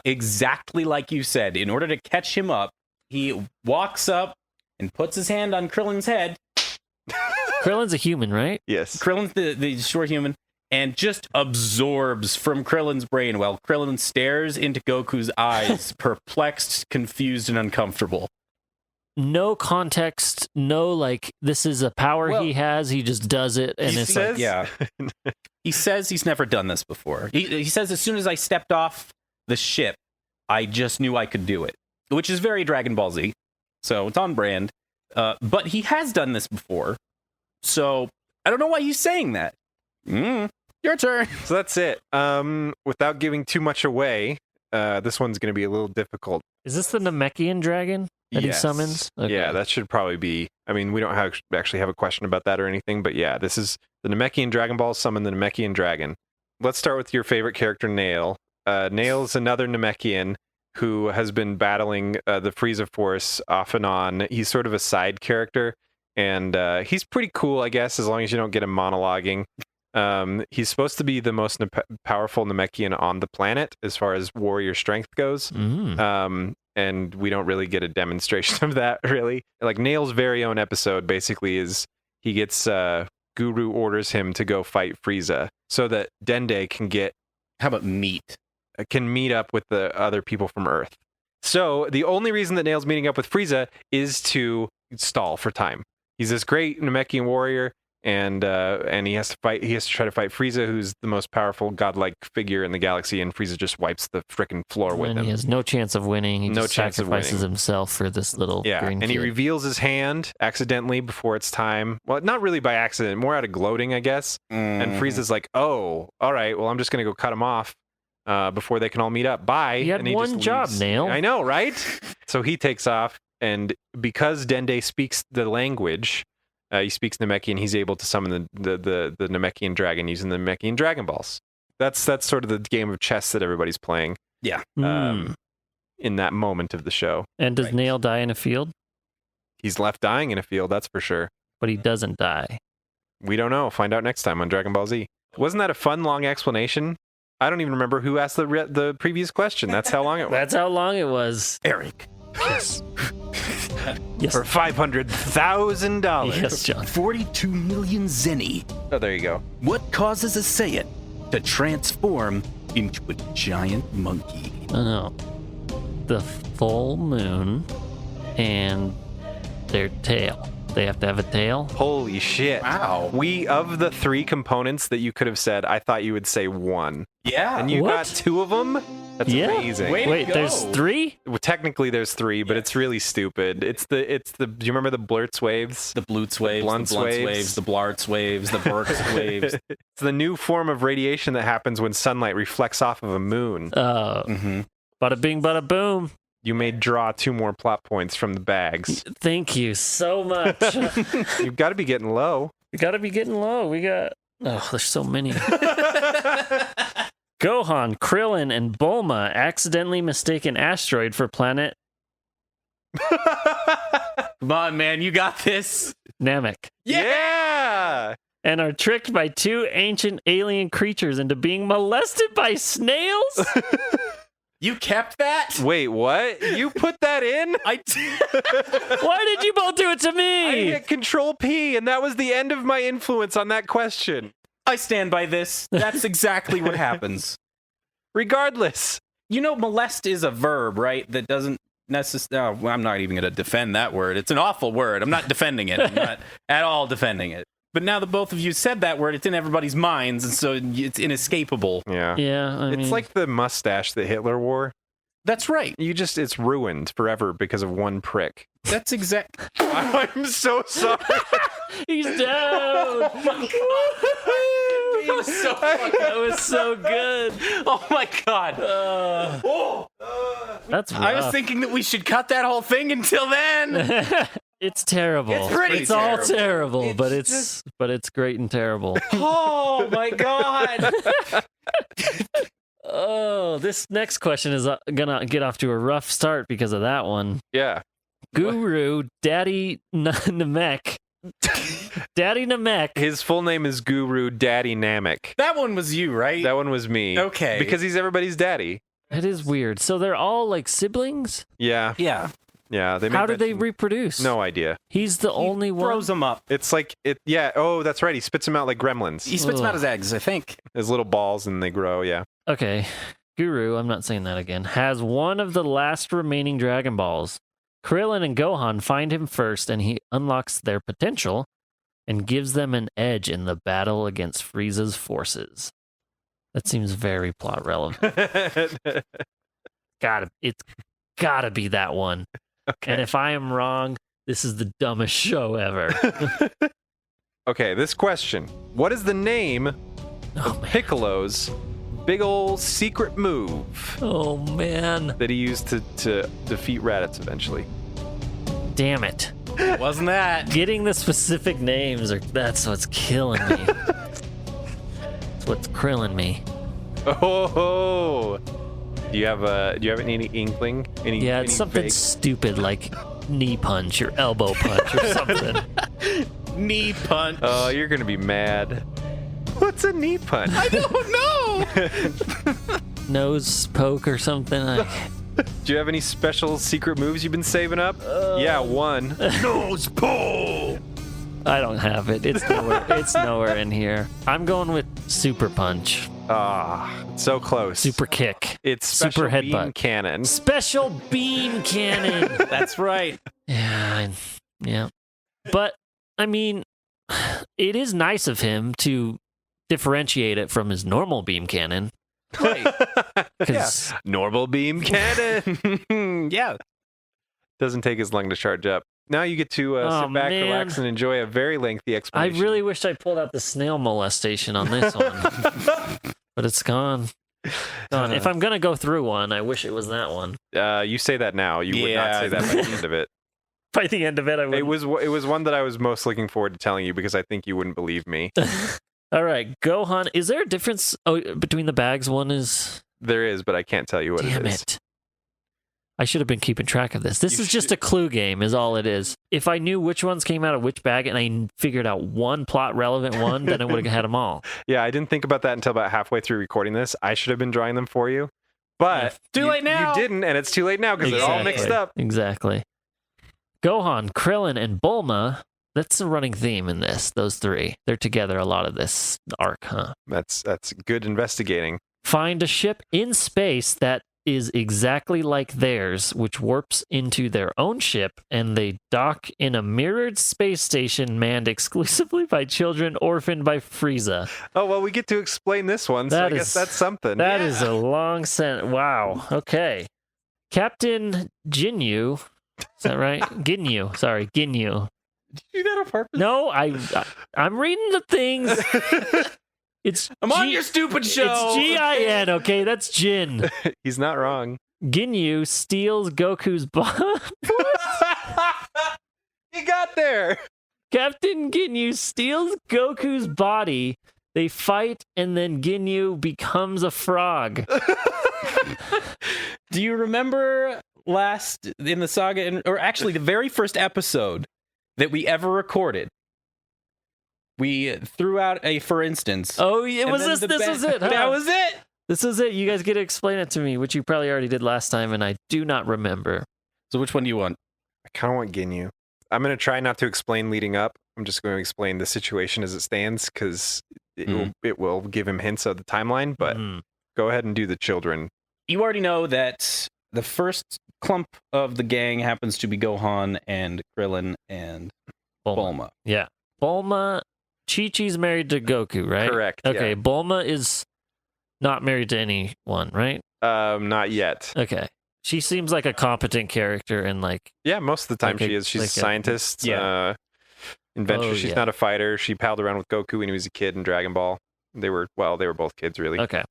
Speaker 3: exactly like you said, in order to catch him up, he walks up and puts his hand on Krillin's head.
Speaker 2: Krillin's a human, right?
Speaker 1: Yes.
Speaker 3: Krillin's the short human, and just absorbs from Krillin's brain while Krillin stares into Goku's eyes, perplexed, confused, and uncomfortable.
Speaker 2: No context, no like this is a power he has. He just does it, and it's like
Speaker 3: yeah. He says he's never done this before. He says as soon as I stepped off the ship, I just knew I could do it, which is very Dragon Ball Z. So it's on brand. But he has done this before, so I don't know why he's saying that. Your turn.
Speaker 1: So that's it. Without giving too much away, this one's going to be a little difficult.
Speaker 2: Is this the Namekian dragon that he summons? Okay.
Speaker 1: Yeah, that should probably be. I mean, we don't actually have a question about that or anything, but yeah, this is the Namekian Dragon Ball summon the Namekian dragon. Let's start with your favorite character, Nail. Nail's another Namekian who has been battling the Frieza Force off and on. He's sort of a side character, and he's pretty cool, I guess, as long as you don't get him monologuing. He's supposed to be the most powerful Namekian on the planet as far as warrior strength goes. And we don't really get a demonstration of that, really. Like, Nail's very own episode basically is he gets Guru orders him to go fight Frieza so that Dende can meet up with the other people from Earth. So the only reason that Nail's meeting up with Frieza is to stall for time. He's this great Namekian warrior, and he has to fight. He has to try to fight Frieza, who's the most powerful godlike figure in the galaxy, and Frieza just wipes the frickin' floor with him.
Speaker 2: He has no chance of winning. He just sacrifices himself for this little green kid.
Speaker 1: He reveals his hand accidentally before it's time. Well, not really by accident, more out of gloating, I guess. And Frieza's like, "Oh, all right. Well, I'm just gonna go cut him off before they can all meet up. Bye."
Speaker 2: He had one job, Nail.
Speaker 1: I know, right? So he takes off, and because Dende speaks the language. He speaks Namekian. He's able to summon the Namekian dragon using the Namekian Dragon Balls. That's sort of the game of chess that everybody's playing.
Speaker 3: Yeah.
Speaker 1: In that moment of the show.
Speaker 2: And does Nail die in a field?
Speaker 1: He's left dying in a field, that's for sure.
Speaker 2: But he doesn't die.
Speaker 1: We don't know. Find out next time on Dragon Ball Z. Wasn't that a fun, long explanation? I don't even remember who asked the previous question. That's how long it was.
Speaker 2: That's how long it was.
Speaker 3: Eric.
Speaker 2: Yes.
Speaker 1: For $500,000.
Speaker 2: Yes, John.
Speaker 3: 42 million zenny.
Speaker 1: Oh, there you go.
Speaker 3: What causes a Saiyan to transform into a giant monkey?
Speaker 2: I know. The full moon and their tail. They have to have a tail.
Speaker 1: Holy shit.
Speaker 3: Wow.
Speaker 1: Of the three components that you could have said, I thought you would say one.
Speaker 3: Yeah.
Speaker 1: And you got two of them? That's amazing.
Speaker 2: Wait, there's three?
Speaker 1: Well, technically there's three, but it's really stupid. It's the do you remember the Blurtz waves?
Speaker 3: The Blutz waves,
Speaker 1: Blunts
Speaker 3: the Blunts
Speaker 1: waves.
Speaker 3: waves, the Blarts waves, the Burks waves.
Speaker 1: It's the new form of radiation that happens when sunlight reflects off of a moon.
Speaker 2: Bada bing, bada boom.
Speaker 1: You may draw 2 more plot points from the bags.
Speaker 2: Thank you so much.
Speaker 1: You've got to be getting low.
Speaker 2: We got to be getting low. There's so many. Gohan, Krillin, and Bulma accidentally mistake an asteroid for planet
Speaker 3: Come on, man. You got this.
Speaker 2: Namek.
Speaker 1: Yeah!
Speaker 2: And are tricked by 2 ancient alien creatures into being molested by snails?
Speaker 3: You kept that?
Speaker 1: Wait, what? You put that in?
Speaker 3: I did.
Speaker 2: Why did you both do it to
Speaker 1: I
Speaker 2: me?
Speaker 1: hit Control P, and that was the end of my influence on that question.
Speaker 3: I stand by this. That's exactly what happens.
Speaker 1: Regardless.
Speaker 3: You know, molest is a verb, right? That doesn't necessarily... I'm not even going to defend that word. It's an awful word. I'm not defending it. I'm not at all defending it. But now that both of you said that word, it's in everybody's minds, and so it's inescapable.
Speaker 1: Yeah.
Speaker 2: Yeah, I mean...
Speaker 1: It's like the mustache that Hitler wore.
Speaker 3: That's right.
Speaker 1: It's ruined forever because of one prick.
Speaker 3: That's exact.
Speaker 1: I'm so sorry.
Speaker 2: He's down.
Speaker 3: Oh my God. was so fucking.
Speaker 2: That was so good.
Speaker 3: Oh my god.
Speaker 2: That's rough.
Speaker 3: I was thinking that we should cut that whole thing until then.
Speaker 2: It's terrible.
Speaker 3: It's pretty
Speaker 2: It's all
Speaker 3: terrible.
Speaker 2: terrible,
Speaker 3: It's
Speaker 2: but it's great and terrible.
Speaker 3: Oh my god.
Speaker 2: Oh, this next question is gonna get off to a rough start because of that one.
Speaker 1: Yeah.
Speaker 2: Guru Daddy Namek. Daddy Namek.
Speaker 1: His full name is Guru Daddy Namek.
Speaker 3: That one was you, right?
Speaker 1: That one was me.
Speaker 3: Okay.
Speaker 1: Because he's everybody's daddy.
Speaker 2: It is weird. So they're all like siblings?
Speaker 1: Yeah.
Speaker 3: Yeah.
Speaker 1: Yeah. They
Speaker 2: How did they reproduce?
Speaker 1: No idea.
Speaker 2: He's the only one.
Speaker 3: Throws them up.
Speaker 1: It's like it. Yeah. Oh, that's right. He spits them out like gremlins.
Speaker 3: He spits them out
Speaker 2: Ugh.
Speaker 3: as eggs, I think.
Speaker 1: His little balls, and they grow. Yeah.
Speaker 2: Okay. Guru, I'm not saying that again, has one of the last remaining Dragon Balls. Krillin and Gohan find him first, and he unlocks their potential and gives them an edge in the battle against Frieza's forces. That seems very plot relevant. It's gotta be that one.
Speaker 1: Okay.
Speaker 2: And if I am wrong, this is the dumbest show ever.
Speaker 1: Okay. This question: what is the name
Speaker 2: Oh
Speaker 1: of
Speaker 2: man.
Speaker 1: Piccolo's big ol' secret move
Speaker 2: Oh man.
Speaker 1: that he used to defeat Raditz eventually?
Speaker 2: Damn it.
Speaker 3: Wasn't that?
Speaker 2: Getting the specific names that's what's killing me. That's what's krilling me.
Speaker 1: Oh. Do you have any inkling?
Speaker 2: Yeah, it's
Speaker 1: any
Speaker 2: something
Speaker 1: vague-
Speaker 2: stupid like knee punch or elbow punch or something.
Speaker 3: Knee punch.
Speaker 1: Oh, you're gonna be mad. What's a knee punch?
Speaker 3: I don't know.
Speaker 2: Nose poke or something. Like,
Speaker 1: Do you have any special secret moves you've been saving up? Yeah, one. Nose pull.
Speaker 2: I don't have it. It's nowhere. It's nowhere in here. I'm going with super punch,
Speaker 1: Ah, so close.
Speaker 2: super kick,
Speaker 1: It's special
Speaker 2: super
Speaker 1: beam
Speaker 2: headbutt.
Speaker 1: cannon.
Speaker 2: special beam cannon.
Speaker 3: That's right.
Speaker 2: Yeah. But I mean, it is nice of him to differentiate it from his normal beam cannon.
Speaker 3: Right.
Speaker 1: Yeah.
Speaker 2: 'Cause
Speaker 1: Normal beam cannon.
Speaker 3: Yeah.
Speaker 1: Doesn't take as long to charge up. Now you get to
Speaker 2: Oh,
Speaker 1: sit back,
Speaker 2: man.
Speaker 1: relax, and enjoy a very lengthy
Speaker 2: I
Speaker 1: explanation.
Speaker 2: really wished I pulled out the snail molestation on this one, but it's gone. Gone. If I'm gonna go through one, I wish it was that one.
Speaker 1: You say that now. You would not
Speaker 3: Yeah.
Speaker 1: say that by the end of it.
Speaker 2: By the end of it, I would.
Speaker 1: It was one that I was most looking forward to telling you because I think you wouldn't believe me.
Speaker 2: All right, Gohan. Is there a difference between the bags? One is.
Speaker 1: There is, but I can't tell you what
Speaker 2: Damn
Speaker 1: it is.
Speaker 2: it. I should have been keeping track of this. This
Speaker 1: You
Speaker 2: is just a clue game, is all it is. If I knew which ones came out of which bag and I figured out one plot relevant one, then I would have had them all.
Speaker 1: Yeah, I didn't think about that until about halfway through recording this. I should have been drawing them for you, but
Speaker 3: Too late now.
Speaker 1: You didn't, and it's too late now because they're all mixed up.
Speaker 2: Exactly. Gohan, Krillin, and Bulma. That's a running theme in this. Those three. They're together a lot of this arc, huh?
Speaker 1: That's good investigating.
Speaker 2: Find a ship in space that is exactly like theirs, which warps into their own ship, and they dock in a mirrored space station manned exclusively by children orphaned by Frieza.
Speaker 1: Oh well, we get to explain this one, so
Speaker 2: That
Speaker 1: I guess
Speaker 2: is-
Speaker 1: that's something.
Speaker 2: That is a long sentence. Wow. Okay. Captain Ginyu. Is that right? Ginyu. Sorry, Ginyu.
Speaker 3: Did you do that on purpose?
Speaker 2: No, I'm reading the things. It's
Speaker 3: I'm on your stupid show.
Speaker 2: It's Gin. Okay, that's Jin.
Speaker 1: He's not wrong.
Speaker 2: Ginyu steals Goku's body.
Speaker 1: You got there.
Speaker 2: Captain Ginyu steals Goku's body. They fight, and then Ginyu becomes a frog.
Speaker 3: Do you remember last in the saga, or actually the very first episode that we ever recorded? We threw out a for instance.
Speaker 2: Oh, it
Speaker 3: and
Speaker 2: was
Speaker 3: then
Speaker 2: this.
Speaker 3: the
Speaker 2: This was it. Huh?
Speaker 3: That was it.
Speaker 2: This is it. You guys get to explain it to me, which you probably already did last time, and I do not remember.
Speaker 3: So which one do you want?
Speaker 1: I kind of want Ginyu. I'm going to try not to explain leading up. I'm just going to explain the situation as it stands because it will give him hints of the timeline. But
Speaker 2: Hmm.
Speaker 1: go ahead and do the children.
Speaker 3: You already know that the first clump of the gang happens to be Gohan and Krillin and Bulma.
Speaker 2: Yeah. Bulma, Chi-Chi's married to Goku, right?
Speaker 1: Correct.
Speaker 2: Okay, Bulma is not married to anyone, right?
Speaker 1: Yeah. Not yet.
Speaker 2: Okay. She seems like a competent character and like,
Speaker 1: Yeah, most of the time
Speaker 2: Like a-
Speaker 1: she is. She's
Speaker 2: like
Speaker 1: a
Speaker 2: a-
Speaker 1: scientist.
Speaker 3: Yeah.
Speaker 1: Inventor.
Speaker 2: Oh,
Speaker 1: She's
Speaker 2: yeah.
Speaker 1: not a fighter. She palled around with Goku when he was a kid in Dragon Ball. They were both kids, really.
Speaker 2: Okay.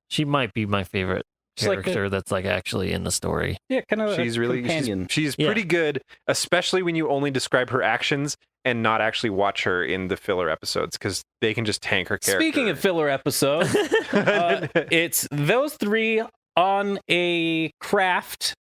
Speaker 2: She might be my favorite
Speaker 3: She's like
Speaker 2: character that's like actually in the story.
Speaker 3: Yeah, kind of
Speaker 1: She's really
Speaker 3: companion.
Speaker 1: she's
Speaker 2: Yeah.
Speaker 1: pretty good, especially when you only describe her actions and not actually watch her in the filler episodes, because they can just tank her character.
Speaker 3: Speaking of filler episodes, it's those three on a craft,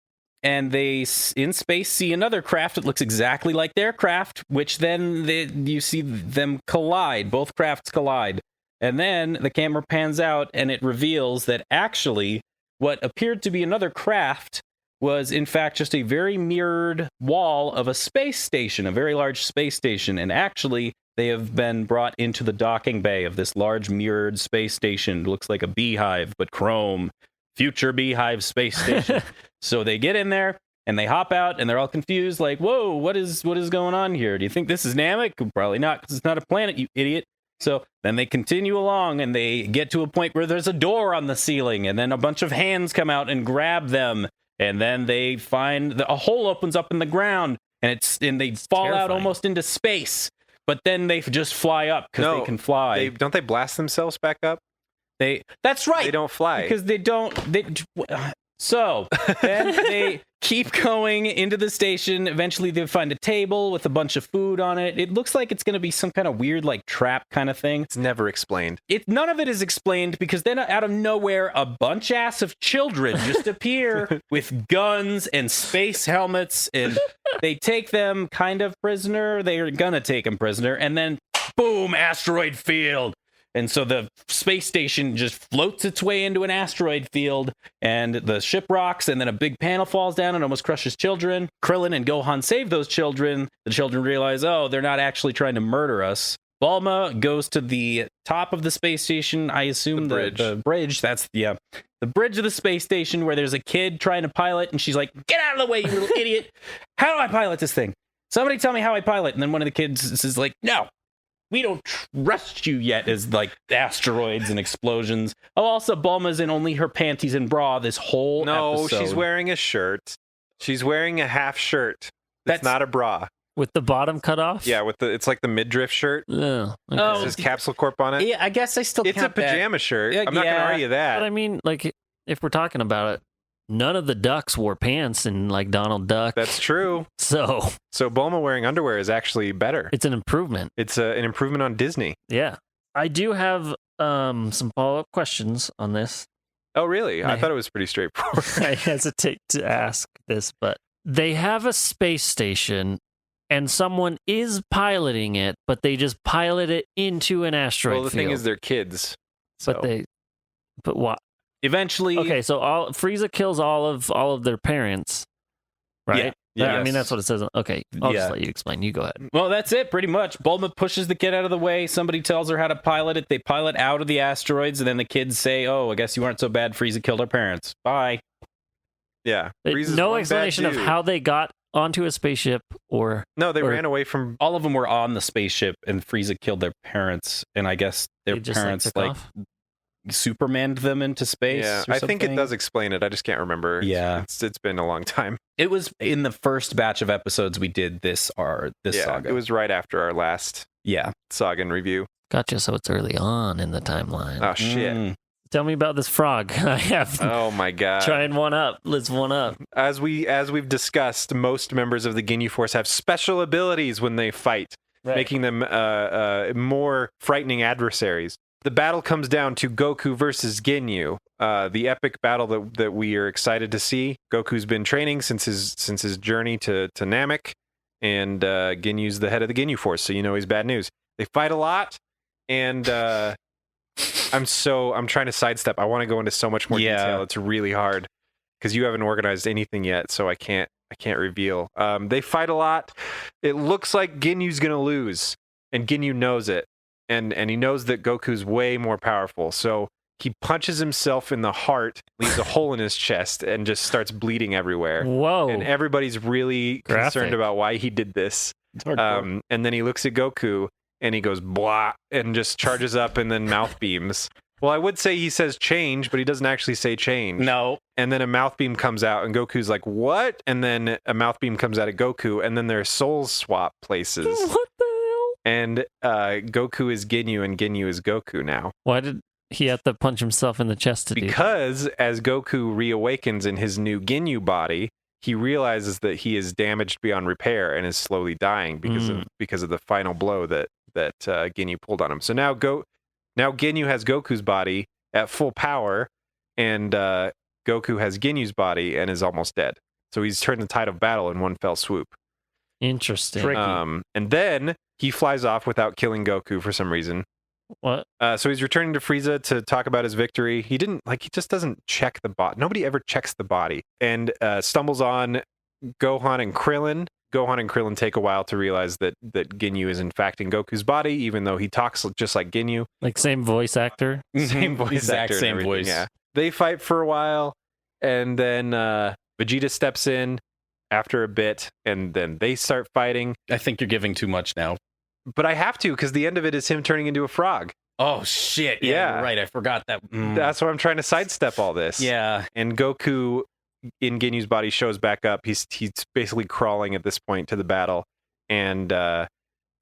Speaker 3: and they in space see another craft that looks exactly like their craft, which then you see them collide. Both crafts collide, and then the camera pans out and it reveals that actually what appeared to be another craft was in fact just a very mirrored wall of a space station, a very large space station. And actually, they have been brought into the docking bay of this large mirrored space station. It looks like a beehive, but chrome. Future beehive space station. So they get in there and they hop out and they're all confused, like, whoa, what is going on here? Do you think this is Namek? Probably not, because it's not a planet, you idiot. So then they continue along and they get to a point where there's a door on the ceiling, and then a bunch of hands come out and grab them. And then they find a hole opens up in the ground, and they fall out
Speaker 2: terrifying.
Speaker 3: almost into space. But then they just fly up because they can fly.
Speaker 1: Don't they blast themselves back up?
Speaker 3: That's right.
Speaker 1: They don't fly.
Speaker 3: Because they don't. So then they keep going into the station. Eventually, they find a table with a bunch of food on it. It looks like it's going to be some kind of weird, like, trap kind of thing.
Speaker 1: It's never explained.
Speaker 3: None of it is explained, because then out of nowhere, a bunch ass of children just appear with guns and space helmets, and they take them kind of prisoner. They're gonna take them prisoner, and then boom, asteroid field. And so the space station just floats its way into an asteroid field, and the ship rocks, and then a big panel falls down and almost crushes children. Krillin and Gohan save those children. The children realize, oh, they're not actually trying to murder us. Bulma goes to the top of the space station. I assume the bridge. That's the bridge of the space station, where there's a kid trying to pilot, and she's like, "Get out of the way, you little idiot! How do I pilot this thing? Somebody tell me how I pilot." And then one of the kids is like, "No, we don't trust you yet," as like asteroids and explosions. Oh, also, Bulma's in only her panties and bra this whole episode.
Speaker 1: She's wearing a shirt. She's wearing a half shirt. That's not a bra.
Speaker 2: With the bottom cut off?
Speaker 1: Yeah, it's like the midriff shirt.
Speaker 2: Oh,
Speaker 1: It says Capsule Corp on it.
Speaker 3: Yeah, I guess I still
Speaker 1: It's a
Speaker 3: count that.
Speaker 1: pajama shirt. I'm not going to argue that.
Speaker 2: But I mean, like, if we're talking about it, none of the ducks wore pants in like Donald Duck.
Speaker 1: That's true.
Speaker 2: So
Speaker 1: Bulma wearing underwear is actually better.
Speaker 2: it's an improvement.
Speaker 1: It's an improvement on Disney.
Speaker 2: Yeah. I do have some follow-up questions on this.
Speaker 1: Oh, really? I
Speaker 2: Right.
Speaker 1: thought it was pretty straightforward.
Speaker 2: I hesitate to ask this, but they have a space station and someone is piloting it, but they just pilot it into an asteroid
Speaker 1: Well, the thing
Speaker 2: field.
Speaker 1: is, they're kids. So.
Speaker 2: But what?
Speaker 3: Eventually,
Speaker 2: Okay, so Frieza kills all of their parents, right?
Speaker 1: Yeah.
Speaker 2: I mean,
Speaker 1: Yes.
Speaker 2: that's what it says. Okay, I'll
Speaker 3: Yeah.
Speaker 2: just let you explain. You go ahead.
Speaker 3: well, that's it, pretty much. Bulma pushes the kid out of the way. Somebody tells her how to pilot it. They pilot out of the asteroids, and then the kids say, "Oh, I guess you weren't so bad. Frieza killed our parents. Bye."
Speaker 1: Yeah. Frieza's
Speaker 2: No
Speaker 1: one bad
Speaker 2: explanation of
Speaker 1: dude.
Speaker 2: how they got onto a spaceship or
Speaker 1: No, they
Speaker 2: or-
Speaker 1: ran away from.
Speaker 3: All of them were on the spaceship, and Frieza killed their parents. And I guess their
Speaker 2: they just
Speaker 3: parents
Speaker 2: took
Speaker 3: like
Speaker 2: off.
Speaker 3: Supermaned them into space.
Speaker 1: Yeah,
Speaker 3: or
Speaker 1: I think it
Speaker 3: something.
Speaker 1: does explain it. I just can't remember.
Speaker 3: Yeah.
Speaker 1: It's been a long time.
Speaker 3: It was in the first batch of episodes we did this
Speaker 1: Yeah,
Speaker 3: saga.
Speaker 1: it was right after our last
Speaker 3: yeah.
Speaker 1: saga and review.
Speaker 2: Gotcha. So it's early on in the timeline.
Speaker 1: Oh shit!
Speaker 3: Mm.
Speaker 2: Tell me about this frog. I have
Speaker 1: Oh my god!
Speaker 2: trying one up. Let's one up.
Speaker 1: As we've discussed, most members of the Ginyu Force have special abilities when they fight, making them more frightening adversaries. The battle comes down to Goku versus Ginyu, the epic battle that we are excited to see. Goku's been training since his journey to Namek, and Ginyu's the head of the Ginyu Force, so you know he's bad news. They fight a lot, and I'm trying to sidestep. I want to go into so much more detail. It's really hard because you haven't organized anything yet, so I can't reveal. They fight a lot. It looks like Ginyu's gonna lose, and Ginyu knows it, and he knows that Goku's way more powerful. So he punches himself in the heart, leaves a hole in his chest, and just starts bleeding everywhere.
Speaker 2: Whoa.
Speaker 1: And everybody's really
Speaker 2: Graphic.
Speaker 1: concerned about why he did this.
Speaker 3: It's hardcore.
Speaker 1: And then he looks at Goku and he goes blah and just charges up and then mouth beams. Well, I would say he says change, but he doesn't actually say change.
Speaker 3: No.
Speaker 1: And then a mouth beam comes out and Goku's like, what? And then a mouth beam comes out of Goku and then their souls swap places.
Speaker 2: What the hell?
Speaker 1: and Goku is Ginyu and Ginyu is Goku now.
Speaker 2: Why did he have to punch himself in the chest to do that?
Speaker 1: Because as Goku reawakens in his new Ginyu body, he realizes that he is damaged beyond repair and is slowly dying because of the final blow that Ginyu pulled on him. So now Ginyu has Goku's body at full power, and Goku has Ginyu's body and is almost dead. So he's turned the tide of battle in one fell swoop.
Speaker 2: Interesting.
Speaker 3: Tricky.
Speaker 1: And then he flies off without killing Goku for some reason.
Speaker 2: What?
Speaker 1: So he's returning to Frieza to talk about his victory. He just doesn't check the body. Nobody ever checks the body. And stumbles on Gohan and Krillin. Gohan and Krillin take a while to realize that Ginyu is in fact in Goku's body, even though he talks just like Ginyu.
Speaker 2: Like same voice actor?
Speaker 1: Same voice
Speaker 3: Exact
Speaker 1: actor. and
Speaker 3: same
Speaker 1: everything,
Speaker 3: voice.
Speaker 1: Yeah. They fight for a while, and then Vegeta steps in after a bit, and then they start fighting.
Speaker 3: I think you're giving too much now.
Speaker 1: But I have to, because the end of it is him turning into a frog.
Speaker 3: Oh shit!
Speaker 1: Yeah.
Speaker 3: You're right. I forgot that.
Speaker 1: That's why I'm trying to sidestep all this.
Speaker 3: Yeah.
Speaker 1: And Goku in Ginyu's body shows back up. He's basically crawling at this point to the battle, and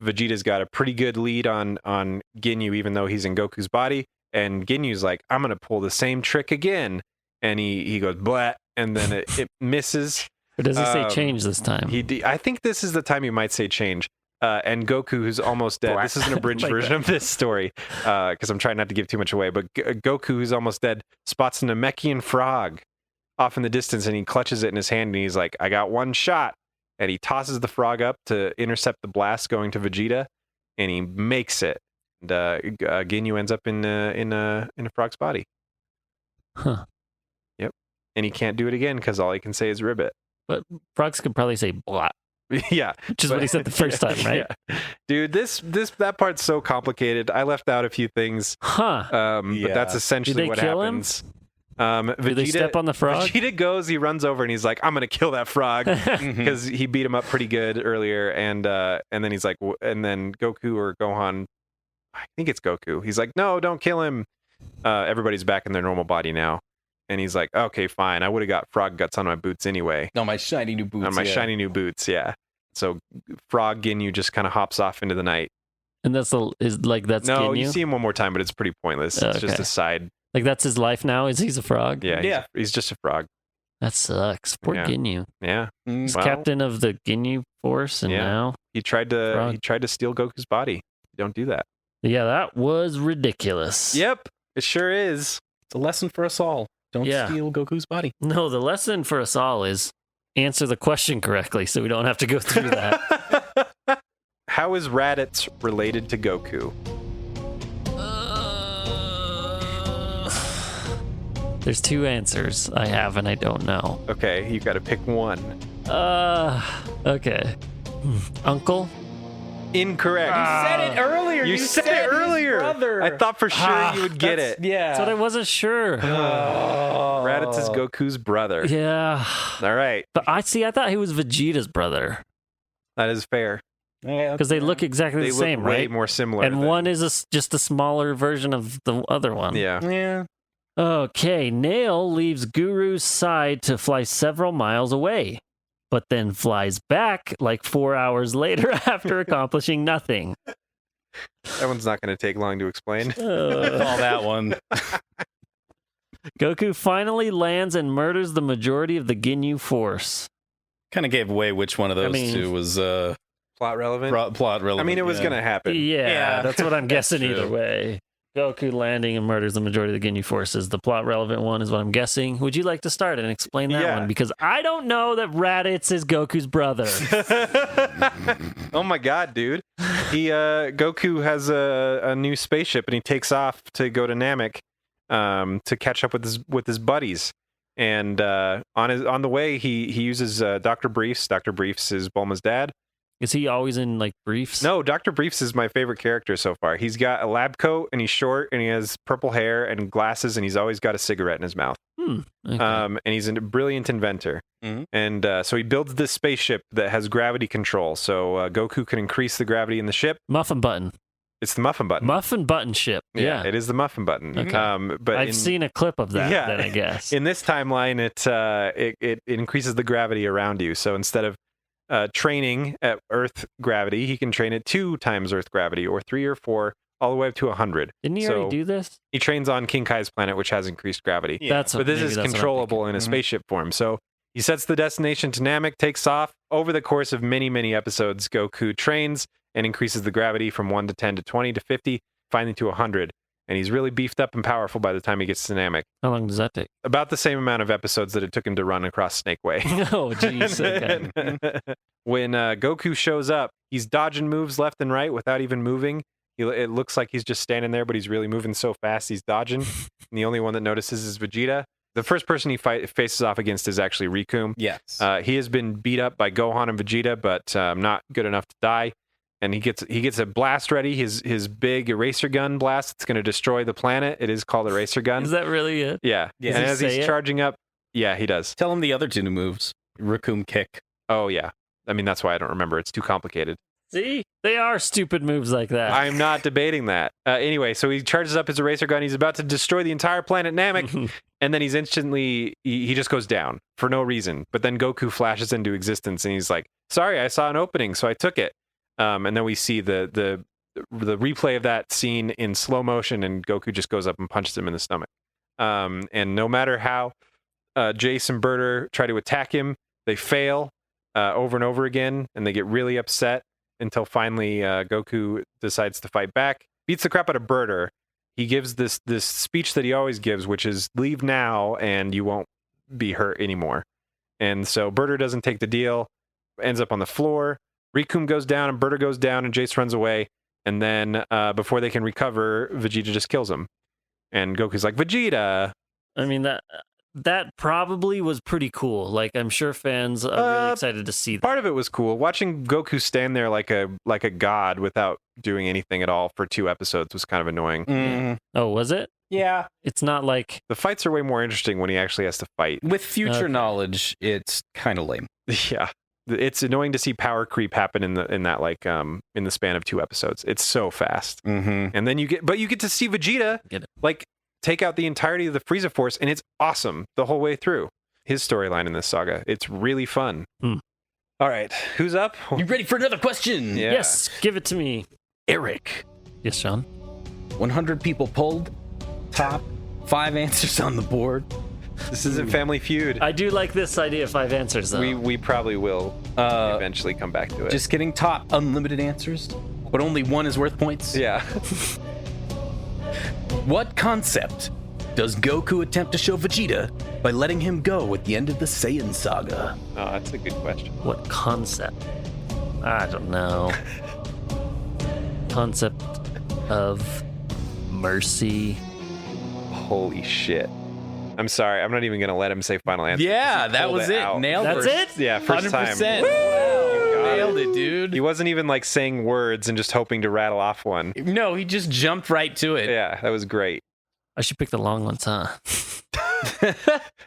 Speaker 1: Vegeta's got a pretty good lead on Ginyu, even though he's in Goku's body. And Ginyu's like, I'm gonna pull the same trick again, and he goes blah, and then it misses.
Speaker 2: Or does he say change this time?
Speaker 1: I think this is the time you might say change. And Goku, who's almost dead. This is an abridged
Speaker 2: Like
Speaker 1: version of this story, because I'm trying not to give too much away. But Goku, who's almost dead, spots a Namekian frog off in the distance, and he clutches it in his hand, and he's like, "I got one shot." And he tosses the frog up to intercept the blast going to Vegeta, and he makes it. And Ginyu ends up in a frog's body.
Speaker 2: Huh.
Speaker 1: Yep. And he can't do it again because all he can say is ribbit.
Speaker 2: But frogs could probably say blah,
Speaker 1: Yeah.
Speaker 2: which is what he said the first time, right?
Speaker 1: Yeah. Dude, that part's so complicated. I left out a few things.
Speaker 2: Huh.
Speaker 1: But that's essentially
Speaker 2: Did they
Speaker 1: what
Speaker 2: kill
Speaker 1: happens.
Speaker 2: Do they step on the frog?
Speaker 1: Vegeta goes, he runs over, and he's like, "I'm gonna kill that frog," because he beat him up pretty good earlier. And then he's like, and then Goku or Gohan, I think it's Goku. He's like, "No, don't kill him." Everybody's back in their normal body now, and he's like, "Okay, fine. I would have got frog guts on my boots anyway."
Speaker 3: On my shiny new boots.
Speaker 1: On my shiny new boots, yeah. So Frog Ginyu just kind of hops off into the night.
Speaker 2: And that's
Speaker 1: No,
Speaker 2: Ginyu?
Speaker 1: you see him one more time, but it's pretty pointless. It's just
Speaker 2: Okay.
Speaker 1: a side.
Speaker 2: Like that's his life now? Is he's a frog?
Speaker 1: Yeah, he's just a frog.
Speaker 2: That sucks. Poor
Speaker 1: Yeah.
Speaker 2: Ginyu.
Speaker 1: Yeah,
Speaker 2: He's
Speaker 1: Well,
Speaker 2: captain of the Ginyu force, and
Speaker 1: Yeah.
Speaker 2: now
Speaker 1: he tried
Speaker 2: Frog.
Speaker 1: to steal Goku's body. Don't do that.
Speaker 2: yeah, that was ridiculous.
Speaker 1: Yep, it sure is.
Speaker 3: It's a lesson for us all. Don't
Speaker 2: Yeah.
Speaker 3: steal Goku's body.
Speaker 2: No, the lesson for us all is answer the question correctly, so we don't have to go through that.
Speaker 1: How is Raditz related to Goku?
Speaker 2: There's two answers I have, and I don't know.
Speaker 1: Okay, you got to pick one.
Speaker 2: Okay. Uncle?
Speaker 1: Incorrect.
Speaker 3: said it earlier.
Speaker 1: You said it earlier. I thought for sure you would get it.
Speaker 3: Yeah.
Speaker 2: That's what I wasn't sure.
Speaker 1: Raditz is Goku's brother.
Speaker 2: Yeah.
Speaker 1: All right,
Speaker 2: But I thought he was Vegeta's brother.
Speaker 1: that is fair.
Speaker 2: Because they look exactly
Speaker 1: They
Speaker 2: the same,
Speaker 1: look way
Speaker 2: right?
Speaker 1: more similar.
Speaker 2: And one is just a smaller version of the other one.
Speaker 1: Yeah.
Speaker 3: Yeah.
Speaker 2: Okay, Nail leaves Guru's side to fly several miles away, but then flies back like 4 hours later after accomplishing nothing.
Speaker 1: That one's not going to take long to explain.
Speaker 3: All that one.
Speaker 2: Goku finally lands and murders the majority of the Ginyu force.
Speaker 3: Kind of gave away which one of those two was
Speaker 1: Plot relevant?
Speaker 3: plot relevant.
Speaker 1: I mean, it was
Speaker 3: yeah.
Speaker 1: going to happen.
Speaker 2: Yeah, that's what I'm guessing
Speaker 3: true.
Speaker 2: either way. Goku landing and murders the majority of the Ginyu forces. The plot relevant one is what I'm guessing. Would you like to start and explain that
Speaker 1: Yeah.
Speaker 2: one? Because I don't know that Raditz is Goku's brother.
Speaker 1: Oh my god, dude. Goku has a new spaceship and he takes off to go to Namek to catch up with his buddies. And on the way he uses Dr. Briefs. Dr. Briefs is Bulma's dad.
Speaker 2: Is he always in like briefs?
Speaker 1: No, Dr. Briefs is my favorite character so far. He's got a lab coat and he's short and he has purple hair and glasses and he's always got a cigarette in his mouth.
Speaker 2: Okay.
Speaker 1: And he's a brilliant inventor.
Speaker 3: Mhm.
Speaker 1: And so he builds this spaceship that has gravity control. So Goku can increase the gravity in the ship.
Speaker 2: Muffin button.
Speaker 1: It's the muffin button.
Speaker 2: Muffin button ship. Yeah.
Speaker 1: It is the muffin button.
Speaker 2: Okay.
Speaker 1: But
Speaker 2: I've seen a clip of that, then I guess.
Speaker 1: in this timeline, it increases the gravity around you. So instead of training at Earth gravity. He can train at 2 times Earth gravity, or 3 or 4, all the way up to 100.
Speaker 2: Didn't he already do this?
Speaker 1: He trains on King Kai's planet, which has increased gravity.
Speaker 3: Yeah.
Speaker 1: But this is controllable in a spaceship form. So he sets the destination to Namek, takes off. Over the course of many, many episodes, Goku trains and increases the gravity from 1 to 10 to 20 to 50, finally to 100. And he's really beefed up and powerful by the time he gets to Namek.
Speaker 2: How long does that take?
Speaker 1: About the same amount of episodes that it took him to run across Snake Way.
Speaker 2: Oh, jeez. Okay.
Speaker 1: When Goku shows up, he's dodging moves left and right without even moving. It looks like he's just standing there, but he's really moving so fast he's dodging. And the only one that notices is Vegeta. The first person he faces off against is actually Riku.
Speaker 3: Yes.
Speaker 1: He has been beat up by Gohan and Vegeta, but not good enough to die. And he gets a blast ready, his big eraser gun blast. It's going to destroy the planet. It is called eraser gun.
Speaker 2: Is that really it?
Speaker 1: Yeah.
Speaker 3: Yeah.
Speaker 1: And
Speaker 2: Does he
Speaker 1: as he's
Speaker 2: say it?
Speaker 1: charging up, yeah, he does.
Speaker 3: Tell him the other 2 moves. Raccoon kick.
Speaker 1: Oh, yeah. I mean, that's why I don't remember. It's too complicated.
Speaker 2: See? They are stupid moves like that.
Speaker 1: I'm not debating that. Anyway, so he charges up his eraser gun. He's about to destroy the entire planet Namek. And then he's instantly, he just goes down for no reason. But then Goku flashes into existence and he's like, sorry, I saw an opening, so I took it. And then we see the replay of that scene in slow motion, and Goku just goes up and punches him in the stomach. And no matter how Jace and Berter try to attack him, they fail over and over again, and they get really upset until finally Goku decides to fight back, beats the crap out of Berter. He gives this speech that he always gives, which is leave now and you won't be hurt anymore. And so Berter doesn't take the deal, ends up on the floor. Riku goes down and Berter goes down and Jace runs away. And then before they can recover, Vegeta just kills him. And Goku's like, Vegeta!
Speaker 2: I mean, that probably was pretty cool. Like, I'm sure fans are really excited to see that.
Speaker 1: Part of it was cool. Watching Goku stand there like a god without doing anything at all for 2 episodes was kind of annoying.
Speaker 3: Mm.
Speaker 2: Oh, was it?
Speaker 3: Yeah.
Speaker 2: It's not like...
Speaker 1: The fights are way more interesting when he actually has to fight.
Speaker 3: With future
Speaker 2: Okay.
Speaker 3: knowledge, it's kind of lame.
Speaker 1: Yeah. It's annoying to see power creep happen in the span of 2 episodes. It's so fast.
Speaker 3: Mm-hmm.
Speaker 1: And then you get to see Vegeta
Speaker 2: Get it.
Speaker 1: like take out the entirety of the Frieza Force, and it's awesome the whole way through. His storyline in this saga, it's really fun.
Speaker 2: Hmm.
Speaker 1: All right, who's up?
Speaker 3: You ready for another question?
Speaker 1: Yeah.
Speaker 2: Yes, give it to me.
Speaker 3: Eric.
Speaker 2: Yes, Sean?
Speaker 3: 100 people pulled. Top 5 answers on the board.
Speaker 1: This isn't Family Feud.
Speaker 2: I do like this idea of 5 answers, though.
Speaker 1: We probably will eventually come back to it.
Speaker 3: Just kidding. Top unlimited answers, but only 1 is worth points.
Speaker 1: yeah.
Speaker 3: What concept does Goku attempt to show Vegeta by letting him go at the end of the Saiyan saga?
Speaker 1: Oh, that's a good question.
Speaker 2: What concept? I don't know. Concept of mercy.
Speaker 1: Holy shit. I'm sorry. I'm not even gonna let him say final answer.
Speaker 3: Yeah,
Speaker 1: He
Speaker 3: that
Speaker 1: pulled
Speaker 3: was it.
Speaker 1: out.
Speaker 3: Nailed
Speaker 2: That's
Speaker 3: it.
Speaker 2: it?
Speaker 1: Yeah, first
Speaker 3: 100%.
Speaker 1: time.
Speaker 3: Wow.
Speaker 1: got
Speaker 3: Nailed it, dude.
Speaker 1: He wasn't even like saying words and just hoping to rattle off one.
Speaker 3: No, he just jumped right to it.
Speaker 1: Yeah, that was great.
Speaker 2: I should pick the long ones, huh?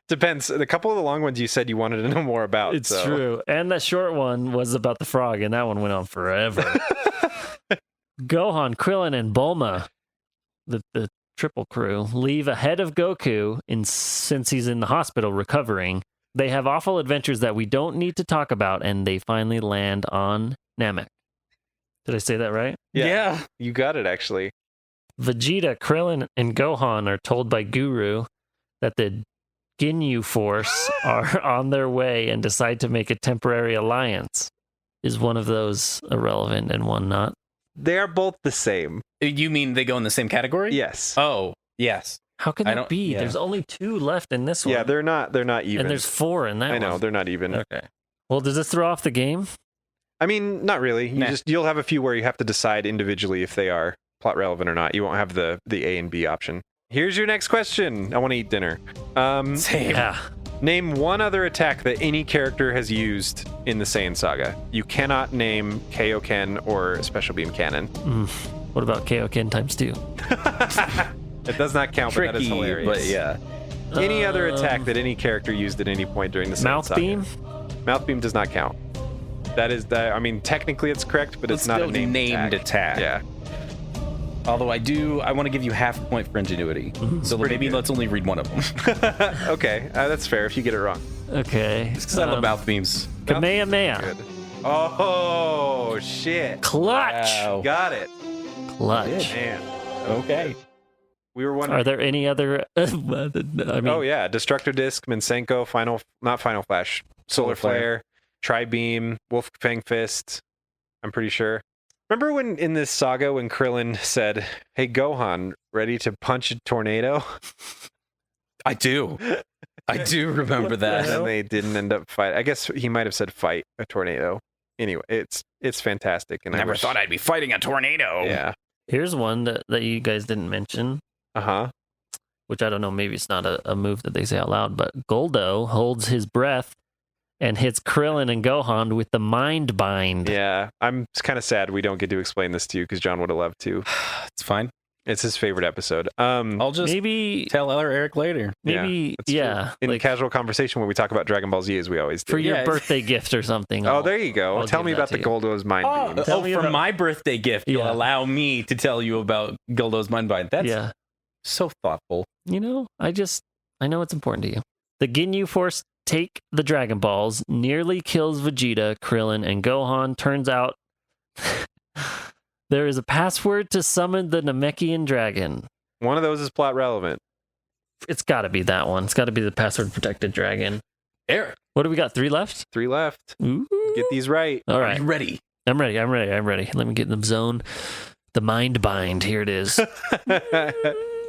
Speaker 1: Depends. A couple of the long ones you said you wanted to know more about.
Speaker 2: It's
Speaker 1: so.
Speaker 2: true. And that short one was about the frog, and that one went on forever. Gohan, Krillin, and Bulma, the triple crew, leave ahead of Goku since he's in the hospital recovering. They have awful adventures that we don't need to talk about, and they finally land on Namek. Did I say that right?
Speaker 3: Yeah.
Speaker 1: You got it, actually.
Speaker 2: Vegeta, Krillin, and Gohan are told by Guru that the Ginyu Force are on their way and decide to make a temporary alliance. Is one of those irrelevant and one not?
Speaker 1: They are both the same.
Speaker 3: You mean they go in the same category?
Speaker 1: Yes.
Speaker 3: Oh, yes.
Speaker 2: How can
Speaker 3: I
Speaker 2: that
Speaker 3: don't-
Speaker 2: be?
Speaker 3: yeah.
Speaker 2: There's only 2 left in this one.
Speaker 1: Yeah, they're not even.
Speaker 2: And there's 4 in that
Speaker 1: I
Speaker 2: one.
Speaker 1: know, they're not even.
Speaker 2: Okay. Well, does this throw off the game?
Speaker 1: I mean, not really.
Speaker 3: Nah.
Speaker 1: You'll have a few where you have to decide individually if they are plot relevant or not. You won't have the A and B option. Here's your next question. I want to eat dinner.
Speaker 3: Same.
Speaker 2: Yeah.
Speaker 1: Name one other attack that any character has used in the Saiyan Saga. You cannot name Kaioken or Special Beam Cannon.
Speaker 2: What about Kaioken times 2?
Speaker 1: It does not count, but that is
Speaker 3: Tricky,
Speaker 1: hilarious.
Speaker 3: but yeah.
Speaker 1: Any other attack that any character used at any point during the Saiyan
Speaker 2: Mouth
Speaker 1: Saga.
Speaker 2: beam?
Speaker 1: Mouth beam does not count. That is I mean, technically it's correct, but it's not a
Speaker 3: still
Speaker 1: named
Speaker 3: attack.
Speaker 1: Yeah.
Speaker 3: Although I want to give you half a point for ingenuity. So
Speaker 1: Pretty
Speaker 3: maybe
Speaker 1: good.
Speaker 3: let's only read one of them.
Speaker 1: Okay, that's fair if you get it wrong.
Speaker 2: Okay.
Speaker 3: Just because I love mouth beams.
Speaker 2: Kamehameha.
Speaker 1: Good. Oh, shit.
Speaker 2: Clutch.
Speaker 3: Wow.
Speaker 1: Got it.
Speaker 2: Clutch.
Speaker 1: Man.
Speaker 3: Okay.
Speaker 1: We were wondering.
Speaker 2: Are there any other? I mean,
Speaker 1: Oh, yeah. Destructor Disc, Minsenko, not Final Flash, Solar Flare, Tri-Beam, Wolffang Fist. I'm pretty sure. Remember when in this saga when Krillin said, "Hey Gohan, ready to punch a tornado?"
Speaker 3: I do remember that.
Speaker 1: And they didn't end up fighting. I guess he might have said fight a tornado. Anyway, it's fantastic. And
Speaker 3: Never thought I'd be fighting a tornado.
Speaker 1: Yeah.
Speaker 2: here's one that you guys didn't mention,
Speaker 1: Uh-huh.
Speaker 2: which I don't know. Maybe it's not a move that they say out loud, but Goldo holds his breath and hits Krillin and Gohan with the Mind Bind.
Speaker 1: Yeah. I'm kind of sad we don't get to explain this to you because John would have loved to.
Speaker 3: It's fine.
Speaker 1: It's his favorite episode.
Speaker 3: I'll just
Speaker 2: Maybe,
Speaker 3: tell Eric later.
Speaker 2: maybe,
Speaker 1: that's
Speaker 2: yeah.
Speaker 1: in
Speaker 2: like,
Speaker 1: casual conversation when we talk about Dragon Ball Z, as we always do.
Speaker 2: for your
Speaker 3: Yeah,
Speaker 2: birthday gift or something.
Speaker 1: Oh, there you go.
Speaker 2: I'll
Speaker 1: Tell
Speaker 2: give
Speaker 1: me
Speaker 2: that
Speaker 1: about
Speaker 2: to
Speaker 1: the
Speaker 2: you.
Speaker 1: Goldo's Mind Beam.
Speaker 2: Tell me
Speaker 3: for
Speaker 2: about-
Speaker 3: my birthday gift, you'll
Speaker 2: Yeah.
Speaker 3: allow me to tell you about Gildo's Mind Bind. That's
Speaker 2: Yeah.
Speaker 3: so thoughtful.
Speaker 2: You know, I know it's important to you. The Ginyu Force take the Dragon Balls, nearly kills Vegeta, Krillin, and Gohan. Turns out there is a password to summon the Namekian dragon.
Speaker 1: One of those is plot relevant.
Speaker 2: It's got to be that one. It's got to be the password protected dragon.
Speaker 3: Eric,
Speaker 2: What do we got? 3 left?
Speaker 1: 3 left.
Speaker 2: Ooh.
Speaker 1: Get these right.
Speaker 2: All
Speaker 3: are
Speaker 2: right.
Speaker 3: you ready?
Speaker 2: I'm ready. Let me get in the zone. The Mind Bind. Here it is.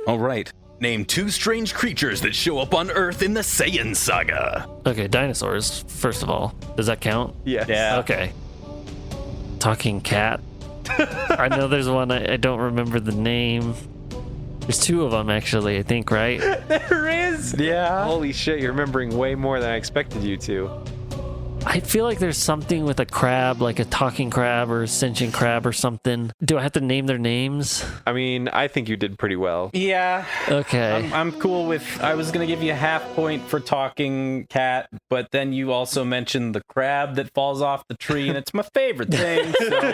Speaker 3: All right. Name 2 strange creatures that show up on Earth in the Saiyan Saga.
Speaker 2: Okay, dinosaurs, first of all. Does that count?
Speaker 1: Yes.
Speaker 3: Yeah.
Speaker 2: Okay. Talking cat. I know there's one. I don't remember the name. There's 2 of them, actually, I think, right?
Speaker 1: There is.
Speaker 3: Yeah.
Speaker 1: Holy shit, you're remembering way more than I expected you to.
Speaker 2: I feel like there's something with a crab, like a talking crab or a sentient crab or something. Do I have to name their names?
Speaker 1: I mean, I think you did pretty well.
Speaker 3: Yeah.
Speaker 2: Okay.
Speaker 3: I'm cool with. I was gonna give you a half point for talking cat, but then you also mentioned the crab that falls off the tree, and it's my favorite thing. So.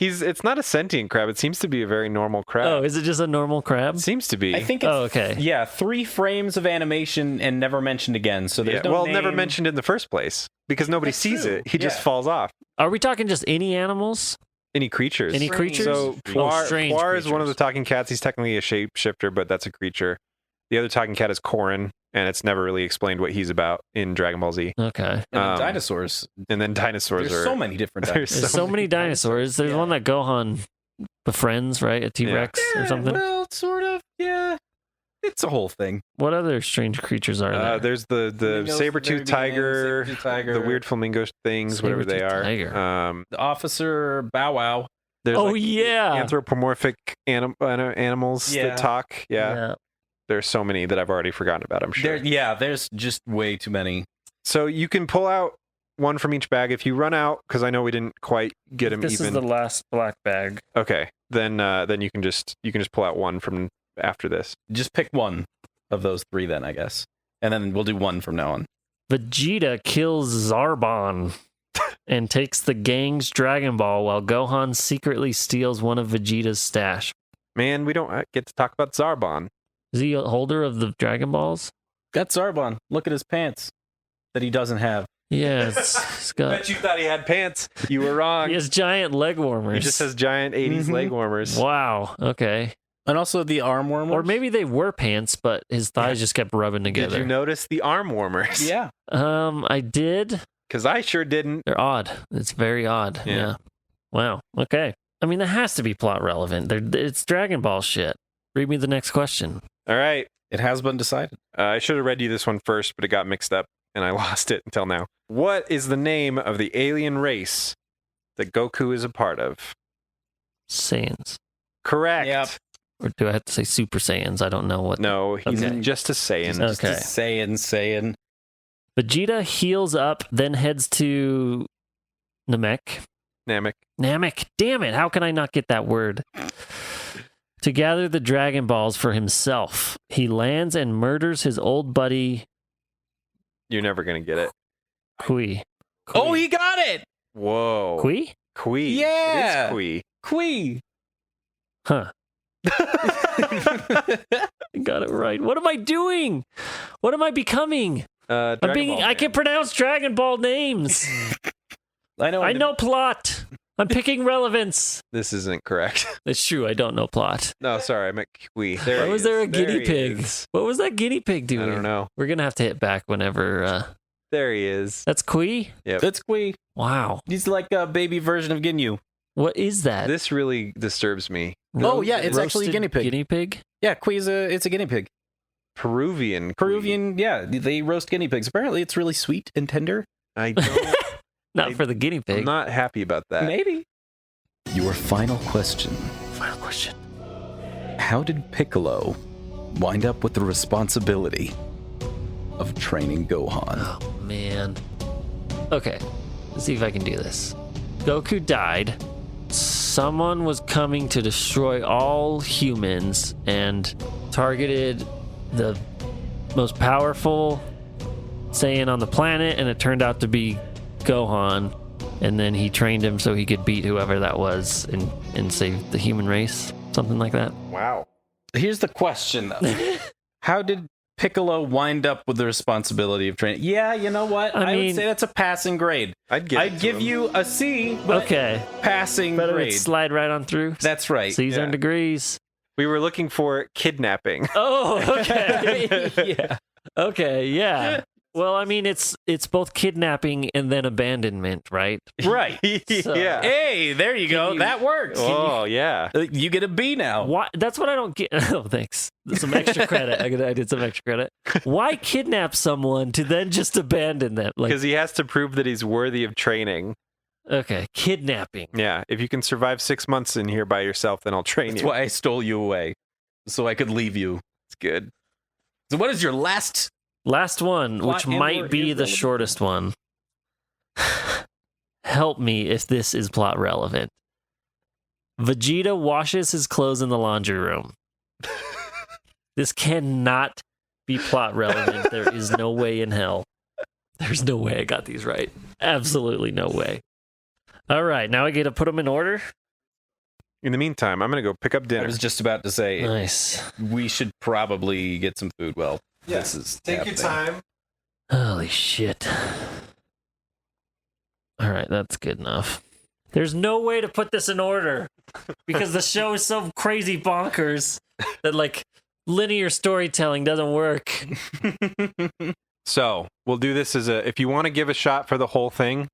Speaker 1: It's not a sentient crab. It seems to be a very normal crab.
Speaker 2: Oh, is it just a normal crab?
Speaker 1: It seems to be.
Speaker 3: I think. It's,
Speaker 2: Oh, okay.
Speaker 3: Yeah, 3 frames of animation and never mentioned again. So there's
Speaker 1: Yeah,
Speaker 3: no
Speaker 1: well,
Speaker 3: name.
Speaker 1: never mentioned in the first place because nobody
Speaker 3: That's
Speaker 1: sees
Speaker 3: true.
Speaker 1: it. He just
Speaker 3: Yeah.
Speaker 1: falls off.
Speaker 2: Are we talking just any animals?
Speaker 1: Any creatures.
Speaker 2: Any creatures?
Speaker 1: So
Speaker 2: Oh,
Speaker 1: Puar,
Speaker 2: strange
Speaker 1: Puar is one of the
Speaker 2: creatures.
Speaker 1: talking cats. He's technically a shapeshifter, but that's a creature. The other talking cat is Korin, and it's never really explained what he's about in Dragon Ball Z.
Speaker 2: Okay.
Speaker 3: And then
Speaker 1: Um,
Speaker 3: dinosaurs.
Speaker 1: And then dinosaurs
Speaker 3: There's
Speaker 1: are
Speaker 3: so many different
Speaker 1: there's
Speaker 3: dinosaurs.
Speaker 2: There's so many dinosaurs. There's
Speaker 3: Yeah.
Speaker 2: one that Gohan befriends, right? A T-Rex or something.
Speaker 3: Well, sort of. Yeah. It's a whole thing.
Speaker 2: What other strange creatures are there?
Speaker 1: There's the
Speaker 3: Flamingos
Speaker 1: saber
Speaker 3: from the
Speaker 1: tooth
Speaker 3: very beginning,
Speaker 1: tiger,
Speaker 3: saber-tooth tiger.
Speaker 1: the weird flamingo things, whatever they
Speaker 2: Saber-toothed
Speaker 1: are.
Speaker 2: tiger.
Speaker 3: The officer Bow Wow.
Speaker 1: There's
Speaker 2: Oh,
Speaker 1: like
Speaker 2: yeah.
Speaker 1: anthropomorphic animals
Speaker 3: Yeah.
Speaker 1: that talk. Yeah. There's so many that I've already forgotten about, I'm sure.
Speaker 3: There's just way too many.
Speaker 1: So you can pull out one from each bag. If you run out, because I know we didn't quite get him
Speaker 2: This
Speaker 1: even.
Speaker 2: is the last black bag.
Speaker 1: Okay, then you can just pull out one from after this.
Speaker 3: Just pick one of those 3 then, I guess. And then we'll do one from now on.
Speaker 2: Vegeta kills Zarbon and takes the gang's Dragon Ball while Gohan secretly steals one of Vegeta's stash.
Speaker 1: Man, we don't get to talk about Zarbon.
Speaker 2: Is he a holder of the Dragon Balls?
Speaker 3: That's Zarbon. Look at his pants that he doesn't have.
Speaker 2: Yeah, it's got.
Speaker 1: you thought he had pants. You were wrong.
Speaker 2: He has giant leg warmers.
Speaker 1: He just has giant 80s
Speaker 3: Mhm.
Speaker 1: leg warmers.
Speaker 2: Wow. Okay.
Speaker 3: And also the arm warmers.
Speaker 2: Or maybe they were pants, but his thighs just kept rubbing together.
Speaker 1: Did you notice the arm warmers?
Speaker 3: Yeah.
Speaker 2: I did.
Speaker 1: Because I sure didn't.
Speaker 2: They're odd. It's very odd.
Speaker 1: Yeah.
Speaker 2: Yeah. Wow. Okay. I mean, that has to be plot relevant. It's Dragon Ball shit. Read me the next question.
Speaker 1: All right.
Speaker 3: It has been decided.
Speaker 1: I should have read you this one first, but it got mixed up and I lost it until now. What is the name of the alien race that Goku is a part of?
Speaker 2: Saiyans.
Speaker 1: Correct.
Speaker 3: Yep.
Speaker 2: Or do I have to say Super Saiyans? I don't know what.
Speaker 1: No, he's
Speaker 2: Okay.
Speaker 1: just a Saiyan.
Speaker 2: Just Okay.
Speaker 3: Saying.
Speaker 2: Vegeta heals up, then heads to Namek.
Speaker 1: Namek.
Speaker 2: Damn it. How can I not get that word? To gather the Dragon Balls for himself. He lands and murders his old buddy,
Speaker 1: You're never going to get it.
Speaker 2: Kui.
Speaker 3: Oh, he got it!
Speaker 1: Whoa.
Speaker 2: Kui?
Speaker 1: Kui.
Speaker 3: Yeah.
Speaker 1: It is Kui.
Speaker 3: Quee.
Speaker 2: Huh. I got it right. What am I doing? What am I becoming?
Speaker 1: Dragon Ball
Speaker 2: I
Speaker 1: fan.
Speaker 2: can pronounce Dragon Ball names. I know plot. I'm picking relevance.
Speaker 1: This isn't correct.
Speaker 2: It's true. I don't know plot.
Speaker 1: No, sorry. I meant Kiwi.
Speaker 2: Why was there a guinea pig? What was that guinea pig doing?
Speaker 1: I don't know.
Speaker 2: We're going to have to hit back whenever.
Speaker 1: There he is.
Speaker 2: That's Kui?
Speaker 1: Yep.
Speaker 3: That's Kui.
Speaker 2: Wow.
Speaker 3: He's like a baby version of Ginyu.
Speaker 2: What is that?
Speaker 1: This really disturbs me.
Speaker 3: Oh, yeah, it's actually a
Speaker 2: Roasted
Speaker 3: guinea pig.
Speaker 2: Guinea pig?
Speaker 3: Yeah, Kui's it's a guinea pig.
Speaker 1: Peruvian.
Speaker 3: Peruvian, yeah, they roast guinea pigs. Apparently, it's really sweet and tender.
Speaker 1: I don't.
Speaker 2: Not for the guinea pig.
Speaker 1: I'm not happy about that.
Speaker 3: Maybe. Your final question.
Speaker 2: Final question.
Speaker 3: How did Piccolo wind up with the responsibility of training Gohan?
Speaker 2: Oh, man. Okay. Let's see if I can do this. Goku died. Someone was coming to destroy all humans and targeted the most powerful Saiyan on the planet, and it turned out to be Gohan. And then he trained him so he could beat whoever that was and save the human race. Something like that.
Speaker 1: Wow.
Speaker 3: Here's the question, though. How did Piccolo wind up with the responsibility of training? Yeah, you know what? I would say that's a passing grade.
Speaker 1: I'd
Speaker 3: give you a C, but
Speaker 2: okay.
Speaker 3: Passing
Speaker 2: But it
Speaker 3: grade.
Speaker 2: would slide right on through.
Speaker 3: That's right.
Speaker 2: C's and degrees.
Speaker 1: We were looking for kidnapping.
Speaker 2: Oh, okay.
Speaker 3: Yeah.
Speaker 2: Okay, yeah. Well, I mean, it's both kidnapping and then abandonment, right?
Speaker 3: Right.
Speaker 2: So-
Speaker 1: Yeah.
Speaker 3: Hey, there you go.
Speaker 2: you-
Speaker 3: That works.
Speaker 1: Oh, yeah.
Speaker 3: You get a B now.
Speaker 2: Why? That's what I don't get. Oh, thanks. Some extra credit. I did some extra credit. Why kidnap someone to then just abandon them? Like,
Speaker 1: Because he has to prove that he's worthy of training.
Speaker 2: okay, kidnapping.
Speaker 1: Yeah. If you can survive 6 months in here by yourself, then I'll train
Speaker 3: That's
Speaker 1: you.
Speaker 3: why I stole you away, so I could leave you.
Speaker 1: It's good.
Speaker 3: So what is your last?
Speaker 2: Last one,
Speaker 3: Plot
Speaker 2: which
Speaker 3: and
Speaker 2: might
Speaker 3: or
Speaker 2: be the
Speaker 3: irrelevant.
Speaker 2: shortest one. Help me if this is plot relevant. Vegeta washes his clothes in the laundry room. This cannot be plot relevant. There is no way in hell. There's no way I got these right. Absolutely no way. All right, now I get to put them in order.
Speaker 1: In the meantime, I'm going to go pick up
Speaker 3: I
Speaker 1: dinner.
Speaker 3: was just about to say
Speaker 2: Nice.
Speaker 3: we should probably get some food. Well,
Speaker 1: Yeah.
Speaker 3: this is
Speaker 1: Take your
Speaker 3: happening.
Speaker 1: time.
Speaker 2: Holy shit. All right, that's good enough. There's no way to put this in order because the show is so crazy bonkers that like linear storytelling doesn't work.
Speaker 1: So we'll do this as if you want to give a shot for the whole thing,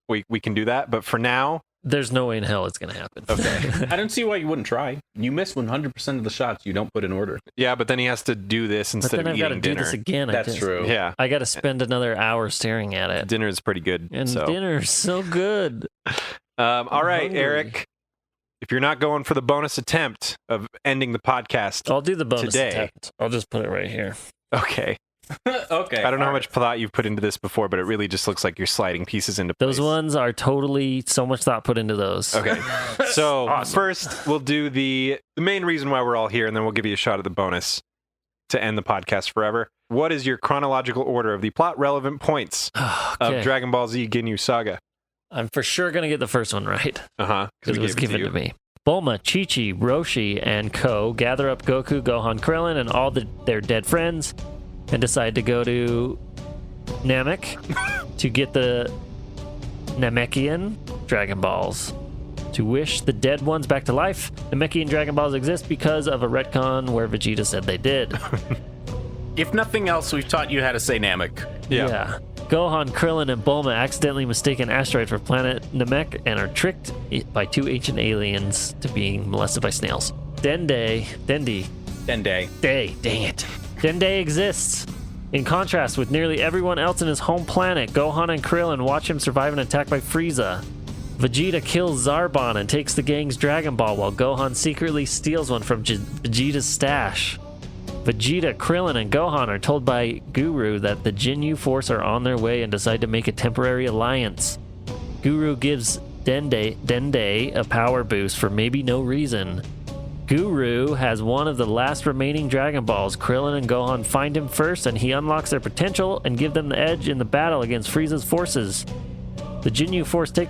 Speaker 1: we can do that. But for now,
Speaker 2: There's no way in hell it's going to happen.
Speaker 1: Okay.
Speaker 3: I don't see why you wouldn't try. You miss 100% of the shots you don't put in order.
Speaker 1: yeah, but then he has to do this
Speaker 2: But
Speaker 1: instead
Speaker 2: then
Speaker 1: of
Speaker 2: I've got to
Speaker 1: eating
Speaker 2: do
Speaker 1: dinner.
Speaker 2: this again.
Speaker 3: That's true.
Speaker 1: Yeah,
Speaker 2: I got to spend another hour staring at it.
Speaker 1: dinner is pretty good.
Speaker 2: And
Speaker 1: so.
Speaker 2: dinner's so good.
Speaker 1: All right,
Speaker 2: hungry.
Speaker 1: Eric, if you're not going for the bonus attempt of ending the podcast,
Speaker 2: I'll do the bonus
Speaker 1: Today.
Speaker 2: attempt. I'll just put it right here.
Speaker 1: okay.
Speaker 3: Okay.
Speaker 1: I don't know how much thought you've put into this before, but it really just looks like you're sliding pieces into place.
Speaker 2: Those ones are totally so much thought put into those.
Speaker 1: Okay. So
Speaker 3: Awesome.
Speaker 1: first, we'll do the main reason why we're all here, and then we'll give you a shot at the bonus to end the podcast forever. What is your chronological order of the plot relevant points
Speaker 2: Okay.
Speaker 1: of Dragon Ball Z Ginyu Saga?
Speaker 2: I'm for sure going to get the first one right.
Speaker 1: Uh-huh.
Speaker 2: Because it was given to me. Bulma, Chi-Chi, Roshi, and Co. gather up Goku, Gohan, Krillin, and all their dead friends and decide to go to Namek to get the Namekian Dragon Balls. To wish the dead ones back to life, Namekian Dragon Balls exist because of a retcon where Vegeta said they did.
Speaker 3: If nothing else, we've taught you how to say Namek.
Speaker 1: Yeah.
Speaker 2: Gohan, Krillin, and Bulma accidentally mistake an asteroid for planet Namek and are tricked by two ancient aliens to being molested by snails. Dende,
Speaker 3: Dende.
Speaker 2: dang it. Dende exists. In contrast, with nearly everyone else in his home planet, Gohan and Krillin watch him survive an attack by Frieza. Vegeta kills Zarbon and takes the gang's Dragon Ball while Gohan secretly steals one from Vegeta's stash. Vegeta, Krillin, and Gohan are told by Guru that the Ginyu Force are on their way and decide to make a temporary alliance. Guru gives Dende a power boost for maybe no reason. Guru has one of the last remaining Dragon Balls. Krillin and Gohan find him first, and he unlocks their potential and give them the edge in the battle against Frieza's forces. The Ginyu Force take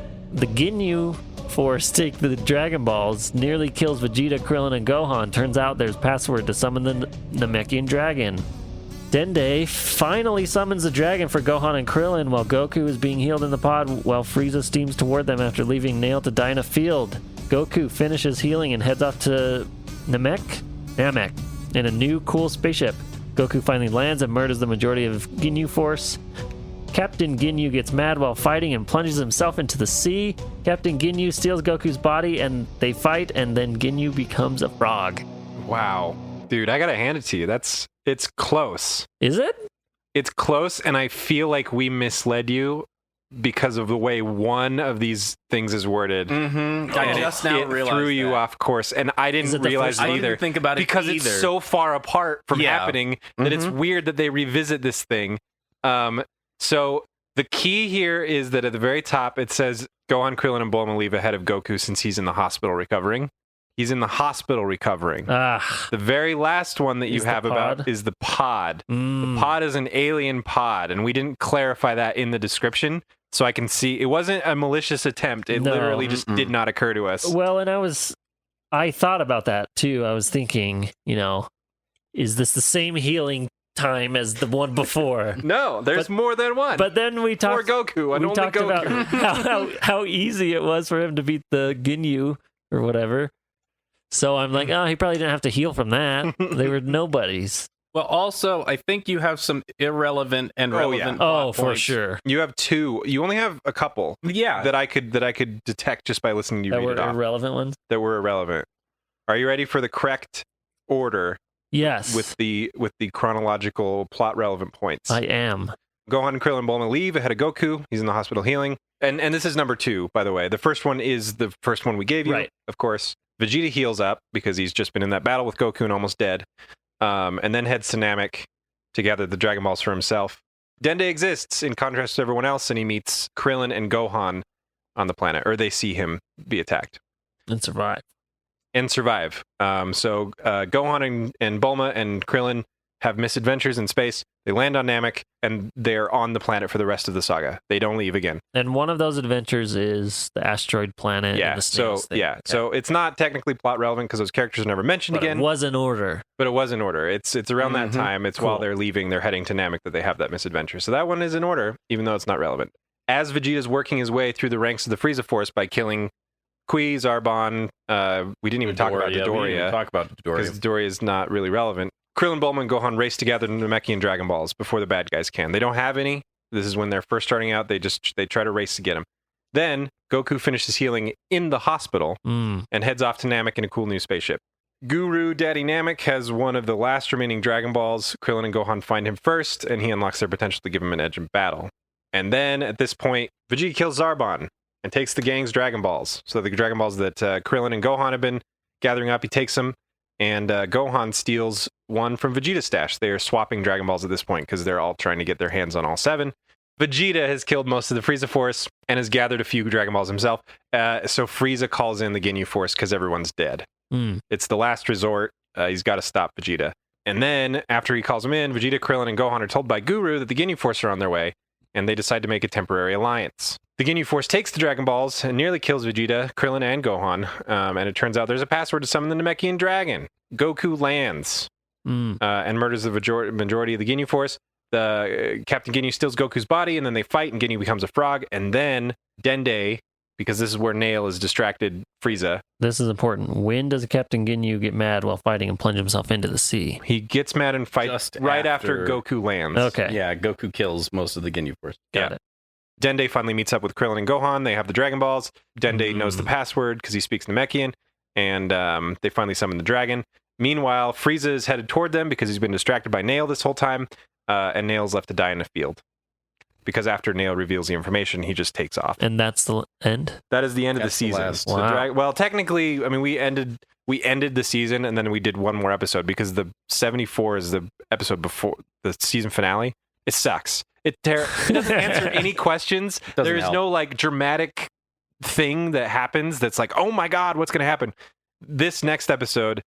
Speaker 2: the Dragon Balls, nearly kills Vegeta, Krillin, and Gohan. Turns out there's password to summon the Namekian Dragon. Dende finally summons the dragon for Gohan and Krillin while Goku is being healed in the pod while Frieza steams toward them after leaving Nail to die in a field. Goku finishes healing and heads off to Namek in a new cool spaceship. Goku finally lands and murders the majority of Ginyu Force. Captain Ginyu gets mad while fighting and plunges himself into the sea. Captain Ginyu steals Goku's body and they fight, and then Ginyu becomes a frog.
Speaker 1: Wow. Dude, I gotta hand it to you. It's close.
Speaker 2: Is it?
Speaker 1: It's close, and I feel like we misled you because of the way one of these things is worded.
Speaker 3: Mm-hmm. I
Speaker 1: And
Speaker 3: just now
Speaker 1: it
Speaker 3: realized
Speaker 1: threw you
Speaker 3: that.
Speaker 1: off course, and I
Speaker 2: Is
Speaker 1: didn't
Speaker 2: it the
Speaker 1: realize
Speaker 2: first
Speaker 1: it
Speaker 2: one?
Speaker 3: I
Speaker 1: either.
Speaker 3: didn't think about it
Speaker 1: because
Speaker 3: either.
Speaker 1: it's so far apart from
Speaker 3: Yeah.
Speaker 1: happening that it's
Speaker 3: Mhm.
Speaker 1: weird that they revisit this thing. So the key here is that at the very top it says Gohan, Krillin, and Bulma leave ahead of Goku since he's in the hospital recovering. He's in the hospital recovering.
Speaker 2: Ah.
Speaker 1: The very last one that you
Speaker 2: Is the
Speaker 1: have about
Speaker 2: pod?
Speaker 1: is the pod.
Speaker 2: Mm.
Speaker 1: The pod is an alien pod, and we didn't clarify that in the description, so I can see it wasn't a malicious attempt. It
Speaker 2: No.
Speaker 1: literally just
Speaker 3: Mm-mm.
Speaker 1: did not occur to us.
Speaker 2: Well, and I thought about that too. I was thinking, is this the same healing time as the one before?
Speaker 1: No, there's more than one.
Speaker 2: But then we
Speaker 1: Poor
Speaker 2: talked.
Speaker 1: Goku, and
Speaker 2: We
Speaker 1: only
Speaker 2: talked
Speaker 1: Goku.
Speaker 2: about how easy it was for him to beat the Ginyu or whatever. So I'm like, oh, he probably didn't have to heal from that. They were nobodies.
Speaker 3: Well, also, I think you have some irrelevant and
Speaker 1: Oh, yeah.
Speaker 3: relevant. plot
Speaker 2: Oh, for
Speaker 3: points.
Speaker 2: sure.
Speaker 1: You have two. You only have a couple
Speaker 3: Yeah.
Speaker 1: that I could detect just by listening to you
Speaker 2: That
Speaker 1: read
Speaker 2: were
Speaker 1: it off.
Speaker 2: irrelevant ones.
Speaker 1: That were irrelevant. Are you ready for the correct order
Speaker 2: Yes,
Speaker 1: with the chronological plot relevant points?
Speaker 2: I am.
Speaker 1: Gohan, Krillin, and Bulma leave ahead of Goku. He's in the hospital healing. And this is number 2, by the way. The first one is the first one we gave you,
Speaker 2: Right.
Speaker 1: of course. Vegeta heals up because he's just been in that battle with Goku and almost dead. And then heads to Namek to gather the Dragon Balls for himself. Dende exists in contrast to everyone else, and he meets Krillin and Gohan on the planet, or they see him be attacked.
Speaker 2: And survive.
Speaker 1: And survive. So Gohan and Bulma and Krillin have misadventures in space. They land on Namek, and they're on the planet for the rest of the saga. They don't leave again.
Speaker 2: And one of those adventures is the asteroid planet.
Speaker 1: Yeah.
Speaker 2: And the
Speaker 1: So
Speaker 2: snails thing.
Speaker 1: yeah. So it's not technically plot relevant because those characters are never mentioned
Speaker 2: But
Speaker 1: again.
Speaker 2: it was in order.
Speaker 1: But it was in order. It's around that
Speaker 3: Mhm.
Speaker 1: time. It's
Speaker 2: Cool.
Speaker 1: while they're leaving. They're heading to Namek that they have that misadventure. So that one is in order, even though it's not relevant. As Vegeta's working his way through the ranks of the Frieza Force by killing Kui, Zarbon, we didn't even talk about
Speaker 3: We didn't even
Speaker 1: Dodoria
Speaker 3: talk about
Speaker 1: because
Speaker 3: Dodoria.
Speaker 1: Dodoria is not really relevant. Krillin, Bulma, and Gohan race to gather the Namekian Dragon Balls before the bad guys can. They don't have any. This is when they're first starting out. They try to race to get them. Then Goku finishes healing in the hospital
Speaker 2: Mm.
Speaker 1: and heads off to Namek in a cool new spaceship. Guru Daddy Namek has one of the last remaining Dragon Balls. Krillin and Gohan find him first, and he unlocks their potential to give him an edge in battle. And then at this point, Vegeta kills Zarbon and takes the gang's Dragon Balls. So the Dragon Balls that Krillin and Gohan have been gathering up, he takes them, and Gohan steals one from Vegeta's stash. They are swapping Dragon Balls at this point because they're all trying to get their hands on all 7. Vegeta has killed most of the Frieza Force and has gathered a few Dragon Balls himself. So Frieza calls in the Ginyu Force because everyone's dead.
Speaker 2: Mm.
Speaker 1: It's the last resort. He's got to stop Vegeta. And then after he calls him in, Vegeta, Krillin, and Gohan are told by Guru that the Ginyu Force are on their way, and they decide to make a temporary alliance. The Ginyu Force takes the Dragon Balls and nearly kills Vegeta, Krillin, and Gohan. And it turns out there's a password to summon the Namekian Dragon. Goku lands
Speaker 2: Mm.
Speaker 1: and murders the majority of the Ginyu Force. The Captain Ginyu steals Goku's body, and then they fight, and Ginyu becomes a frog. And then Dende, because this is where Nail is distracted Frieza,
Speaker 2: This is important. When does Captain Ginyu get mad while fighting and plunge himself into the sea?
Speaker 1: he gets mad and fights
Speaker 3: Just
Speaker 1: right after
Speaker 3: after-
Speaker 1: Goku lands.
Speaker 2: Okay.
Speaker 3: Yeah, Goku kills most of the Ginyu Force.
Speaker 2: Got
Speaker 1: Yeah.
Speaker 2: it.
Speaker 1: Dende finally meets up with Krillin and Gohan. They have the Dragon Balls. Dende knows the
Speaker 2: Mm.
Speaker 1: password because he speaks Namekian, and they finally summon the dragon. Meanwhile, Frieza is headed toward them because he's been distracted by Nail this whole time, and Nail's left to die in a field. Because after Nail reveals the information, he just takes off.
Speaker 2: And that's the end?
Speaker 1: That is the end of the
Speaker 3: That's the
Speaker 1: season.
Speaker 3: last.
Speaker 1: So
Speaker 2: Wow.
Speaker 1: well, technically, I mean, we ended the season, and then we did one more episode because the 74 is the episode before the season finale. It sucks. It doesn't answer any questions.
Speaker 3: Doesn't
Speaker 1: There is
Speaker 3: help.
Speaker 1: no like dramatic thing that happens that's like, oh my god, what's going to happen? This next episode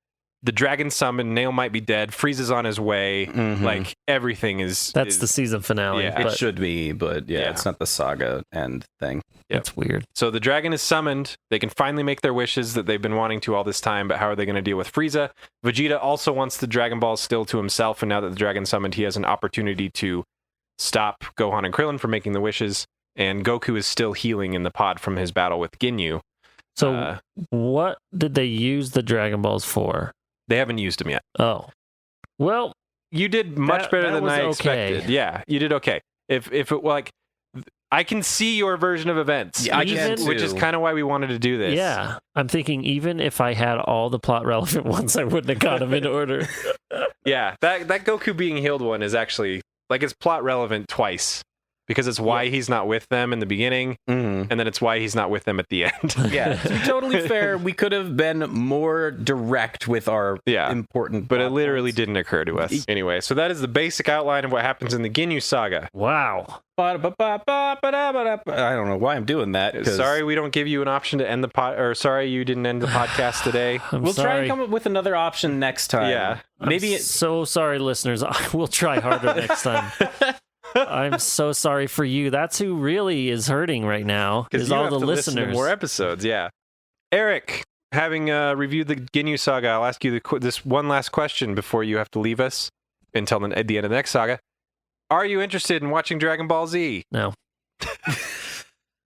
Speaker 1: the dragon summoned, Nail might be dead, Frieza's on his way, like everything is.
Speaker 2: That's the season finale.
Speaker 1: Yeah.
Speaker 3: It
Speaker 2: but
Speaker 3: should be, but yeah, it's not the saga end thing.
Speaker 2: It's weird.
Speaker 1: So the dragon is summoned. They can finally make their wishes that they've been wanting to all this time, but how are they going to deal with Frieza? Vegeta also wants the Dragon Balls still to himself, and now that the dragon summoned, he has an opportunity to stop Gohan and Krillin from making the wishes, and Goku is still healing in the pod from his battle with Ginyu.
Speaker 2: So what did they use the Dragon Balls for?
Speaker 1: They haven't used them yet.
Speaker 2: Oh. Well,
Speaker 1: You did much better
Speaker 2: that
Speaker 1: than
Speaker 2: was
Speaker 1: I
Speaker 2: okay.
Speaker 1: expected. Yeah, you did okay. If it like, I can see your version of events,
Speaker 3: Yeah, I
Speaker 1: which,
Speaker 3: can
Speaker 1: is, which is
Speaker 3: too.
Speaker 1: kind of why we wanted to do this.
Speaker 2: yeah. I'm thinking even if I had all the plot relevant ones, I wouldn't have got them in order.
Speaker 1: Yeah, that Goku being healed one is actually like it's plot relevant twice because it's why he's not with them in the beginning, and then it's why he's not with them at the end.
Speaker 3: Yeah, to be totally fair, we could have been more direct with our important
Speaker 1: But it
Speaker 3: plot
Speaker 1: literally
Speaker 3: points.
Speaker 1: didn't occur to us. Anyway, so that is the basic outline of what happens in the Ginyu Saga.
Speaker 2: Wow.
Speaker 3: I don't know why I'm doing that. 'cause
Speaker 1: Sorry we don't give you an option to end the pod, or sorry you didn't end the podcast today.
Speaker 3: we'll try and come up with another option next time.
Speaker 1: Yeah.
Speaker 3: Maybe
Speaker 2: I'm so sorry, listeners. I will try harder next time. I'm so sorry for you. That's who really is hurting right now.
Speaker 1: Because
Speaker 2: Is
Speaker 1: you
Speaker 2: all
Speaker 1: have
Speaker 2: the
Speaker 1: to listen to
Speaker 2: listeners.
Speaker 1: more episodes, yeah. Eric, having reviewed the Ginyu Saga, I'll ask you this one last question before you have to leave us until at the end of the next saga. Are you interested in watching Dragon Ball Z?
Speaker 2: No.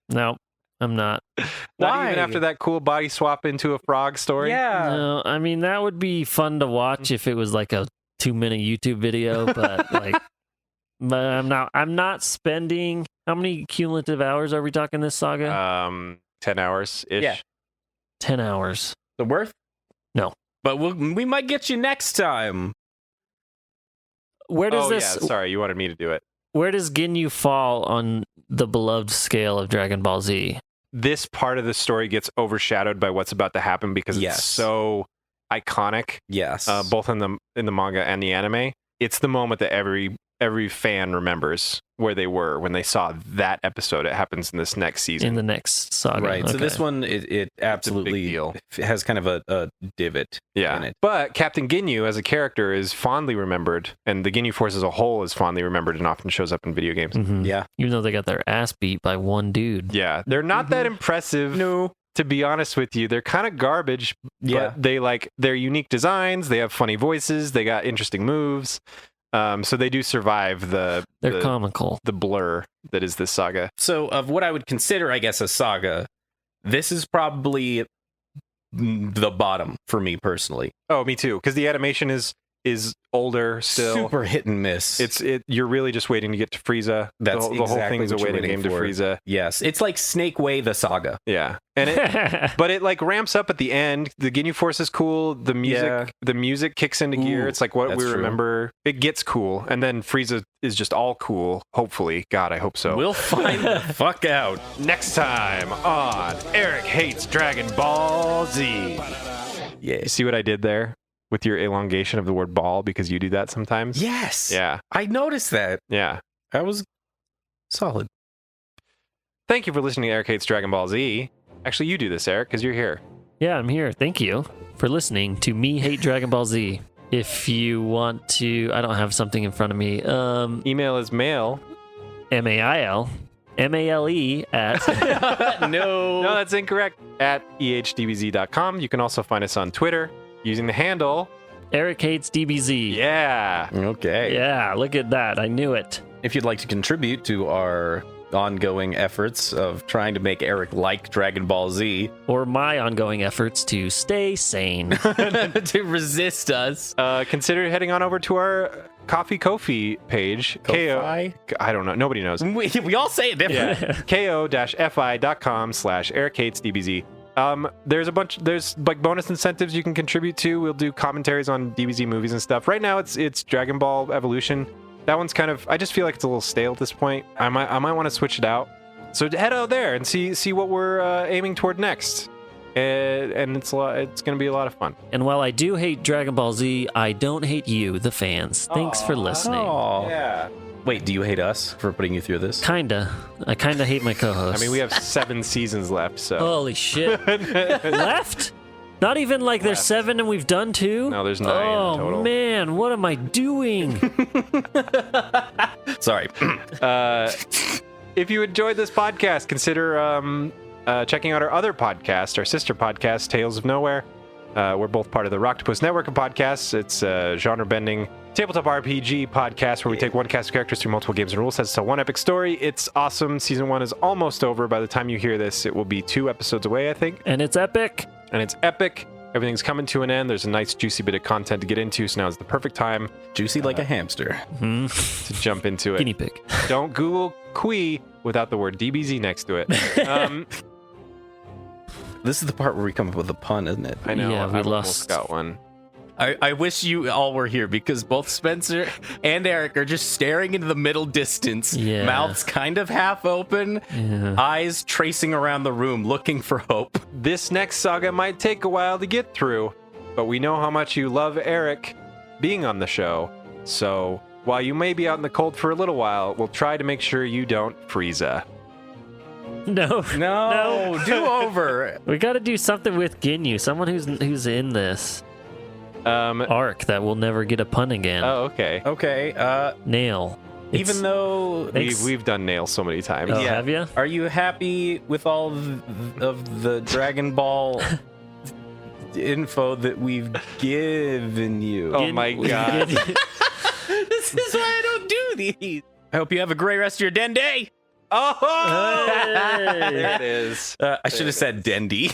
Speaker 2: No, I'm not.
Speaker 1: Not
Speaker 3: Why?
Speaker 1: even after that cool body swap into a frog story?
Speaker 3: Yeah.
Speaker 2: No, I mean that would be fun to watch if it was like a 2-minute YouTube video, but I'm not spending how many cumulative hours are we talking this saga?
Speaker 1: 10 hours ish.
Speaker 3: Yeah.
Speaker 2: 10 hours.
Speaker 3: The worth?
Speaker 2: No.
Speaker 3: But we might get you next time.
Speaker 2: Where does this
Speaker 1: Sorry, you wanted me to do it.
Speaker 2: where does Ginyu fall on the beloved scale of Dragon Ball Z?
Speaker 1: This part of the story gets overshadowed by what's about to happen because it's so iconic,
Speaker 3: Yes.
Speaker 1: both in the manga and the anime. It's the moment that every fan remembers where they were when they saw that episode. It happens in this next season.
Speaker 2: In the next saga.
Speaker 3: Right. So
Speaker 2: Okay.
Speaker 3: this one, it absolutely
Speaker 1: deal.
Speaker 3: has kind of a divot in it.
Speaker 1: But Captain Ginyu as a character is fondly remembered, and the Ginyu Force as a whole is fondly remembered and often shows up in video games.
Speaker 2: Mhm.
Speaker 3: Yeah.
Speaker 2: Even though they got their ass beat by one dude.
Speaker 1: Yeah, they're not that impressive. No, to be honest with you, they're kind of garbage.
Speaker 3: Yeah.
Speaker 1: But they're unique designs. They have funny voices. They got interesting moves. So they do survive
Speaker 2: They're comical.
Speaker 1: the blur that is this saga.
Speaker 3: So of what I would consider, I guess, a saga, this is probably the bottom for me personally.
Speaker 1: Oh, me too. Because the animation is older still.
Speaker 3: Super hit and miss.
Speaker 1: You're really just waiting to get to Frieza.
Speaker 3: That's
Speaker 1: the whole
Speaker 3: exactly
Speaker 1: thing is a
Speaker 3: what you're
Speaker 1: waiting game
Speaker 3: waiting
Speaker 1: to
Speaker 3: for.
Speaker 1: Frieza.
Speaker 3: Yes. It's like Snake Way the saga.
Speaker 1: Yeah, and but it like ramps up at the end. The Ginyu Force is cool. The music kicks into gear.
Speaker 3: Ooh,
Speaker 1: It's like what we
Speaker 3: that's true.
Speaker 1: remember. It gets cool, and then Frieza is just all cool. Hopefully, God, I hope so.
Speaker 3: We'll find the fuck out.
Speaker 1: Next time on Eric Hates Dragon Ball Z.
Speaker 3: Yeah.
Speaker 1: You see what I did there with your elongation of the word ball because you do that sometimes?
Speaker 3: Yes.
Speaker 1: Yeah.
Speaker 3: I noticed that.
Speaker 1: Yeah.
Speaker 3: That was solid.
Speaker 1: Thank you for listening to Eric Hates Dragon Ball Z. Actually, you do this, Eric, because you're here.
Speaker 2: Yeah, I'm here. Thank you for listening to me hate Dragon Ball Z. If you want to, I don't have something in front of me.
Speaker 1: Email is mail.
Speaker 2: MAIL at
Speaker 1: No, that's incorrect. At ehdbz.com. You can also find us on Twitter using the handle.
Speaker 2: Eric hates DBZ.
Speaker 1: Yeah.
Speaker 3: Okay.
Speaker 2: Yeah, look at that. I knew it.
Speaker 3: If you'd like to contribute to our ongoing efforts of trying to make Eric like Dragon Ball Z,
Speaker 2: Or my ongoing efforts to stay sane.
Speaker 3: to resist us,
Speaker 1: Consider heading on over to our Ko-fi page.
Speaker 3: Ko-fi?
Speaker 1: I don't know. Nobody knows.
Speaker 3: we all say it different.
Speaker 1: Yeah. ko-fi.com/EricHatesDBZ. There's like bonus incentives you can contribute to. We'll do commentaries on DBZ movies and stuff. Right now it's Dragon Ball Evolution. That one's kind of, I just feel like it's a little stale at this point. I might want to switch it out. So head out there and see what we're aiming toward next. And it's going to be a lot of fun.
Speaker 2: And while I do hate Dragon Ball Z, I don't hate you, the fans. Thanks for listening.
Speaker 3: Oh.
Speaker 1: Yeah.
Speaker 3: Wait, do you hate us for putting you through this?
Speaker 2: Kinda. I kinda hate my co-host.
Speaker 1: I mean, we have 7 seasons left, so.
Speaker 2: Holy shit. Left? Not even like there's
Speaker 1: left.
Speaker 2: 7 and we've done 2?
Speaker 1: No, there's 9
Speaker 2: Oh,
Speaker 1: total.
Speaker 2: man, what am I doing?
Speaker 3: Sorry.
Speaker 1: If you enjoyed this podcast, consider checking out our other podcast, our sister podcast, Tales of Nowhere. We're both part of the Rocktopus Network of podcasts. It's a genre-bending tabletop RPG podcast where we take one cast of characters through multiple games and rule sets to tell one epic story. It's awesome. Season 1 is almost over. By the time you hear this, it will be 2 episodes away, I think.
Speaker 2: And it's epic.
Speaker 1: And it's epic. Everything's coming to an end. There's a nice, juicy bit of content to get into, so now is the perfect time
Speaker 3: Juicy like a hamster.
Speaker 1: to jump into it.
Speaker 2: Guinea pig.
Speaker 1: Don't Google Quee without the word DBZ next to it.
Speaker 3: This is the part where we come up with a pun, isn't it?
Speaker 1: I know.
Speaker 2: Yeah, we
Speaker 1: I've almost
Speaker 2: lost.
Speaker 1: got one.
Speaker 3: I wish you all were here because both Spencer and Eric are just staring into the middle distance,
Speaker 2: Yeah.
Speaker 3: mouths kind of half open,
Speaker 2: Yeah.
Speaker 3: eyes tracing around the room looking for hope.
Speaker 1: This next saga might take a while to get through, but we know how much you love Eric being on the show. So while you may be out in the cold for a little while, we'll try to make sure you don't Frieza.
Speaker 2: No.
Speaker 3: No, do over.
Speaker 2: We got to do something with Ginyu, someone who's in this arc that will never get a pun again.
Speaker 1: Oh, okay.
Speaker 3: Okay,
Speaker 2: Nail.
Speaker 3: even though
Speaker 1: We've done nails so many times.
Speaker 2: Oh,
Speaker 3: Yeah.
Speaker 2: have you?
Speaker 3: Are you happy with all of the Dragon Ball info that we've given you?
Speaker 1: Oh my god.
Speaker 3: This is why I don't do these. I hope you have a great rest of your den day.
Speaker 1: Oh!
Speaker 2: Hey.
Speaker 1: There it is.
Speaker 3: I should have said Dendy.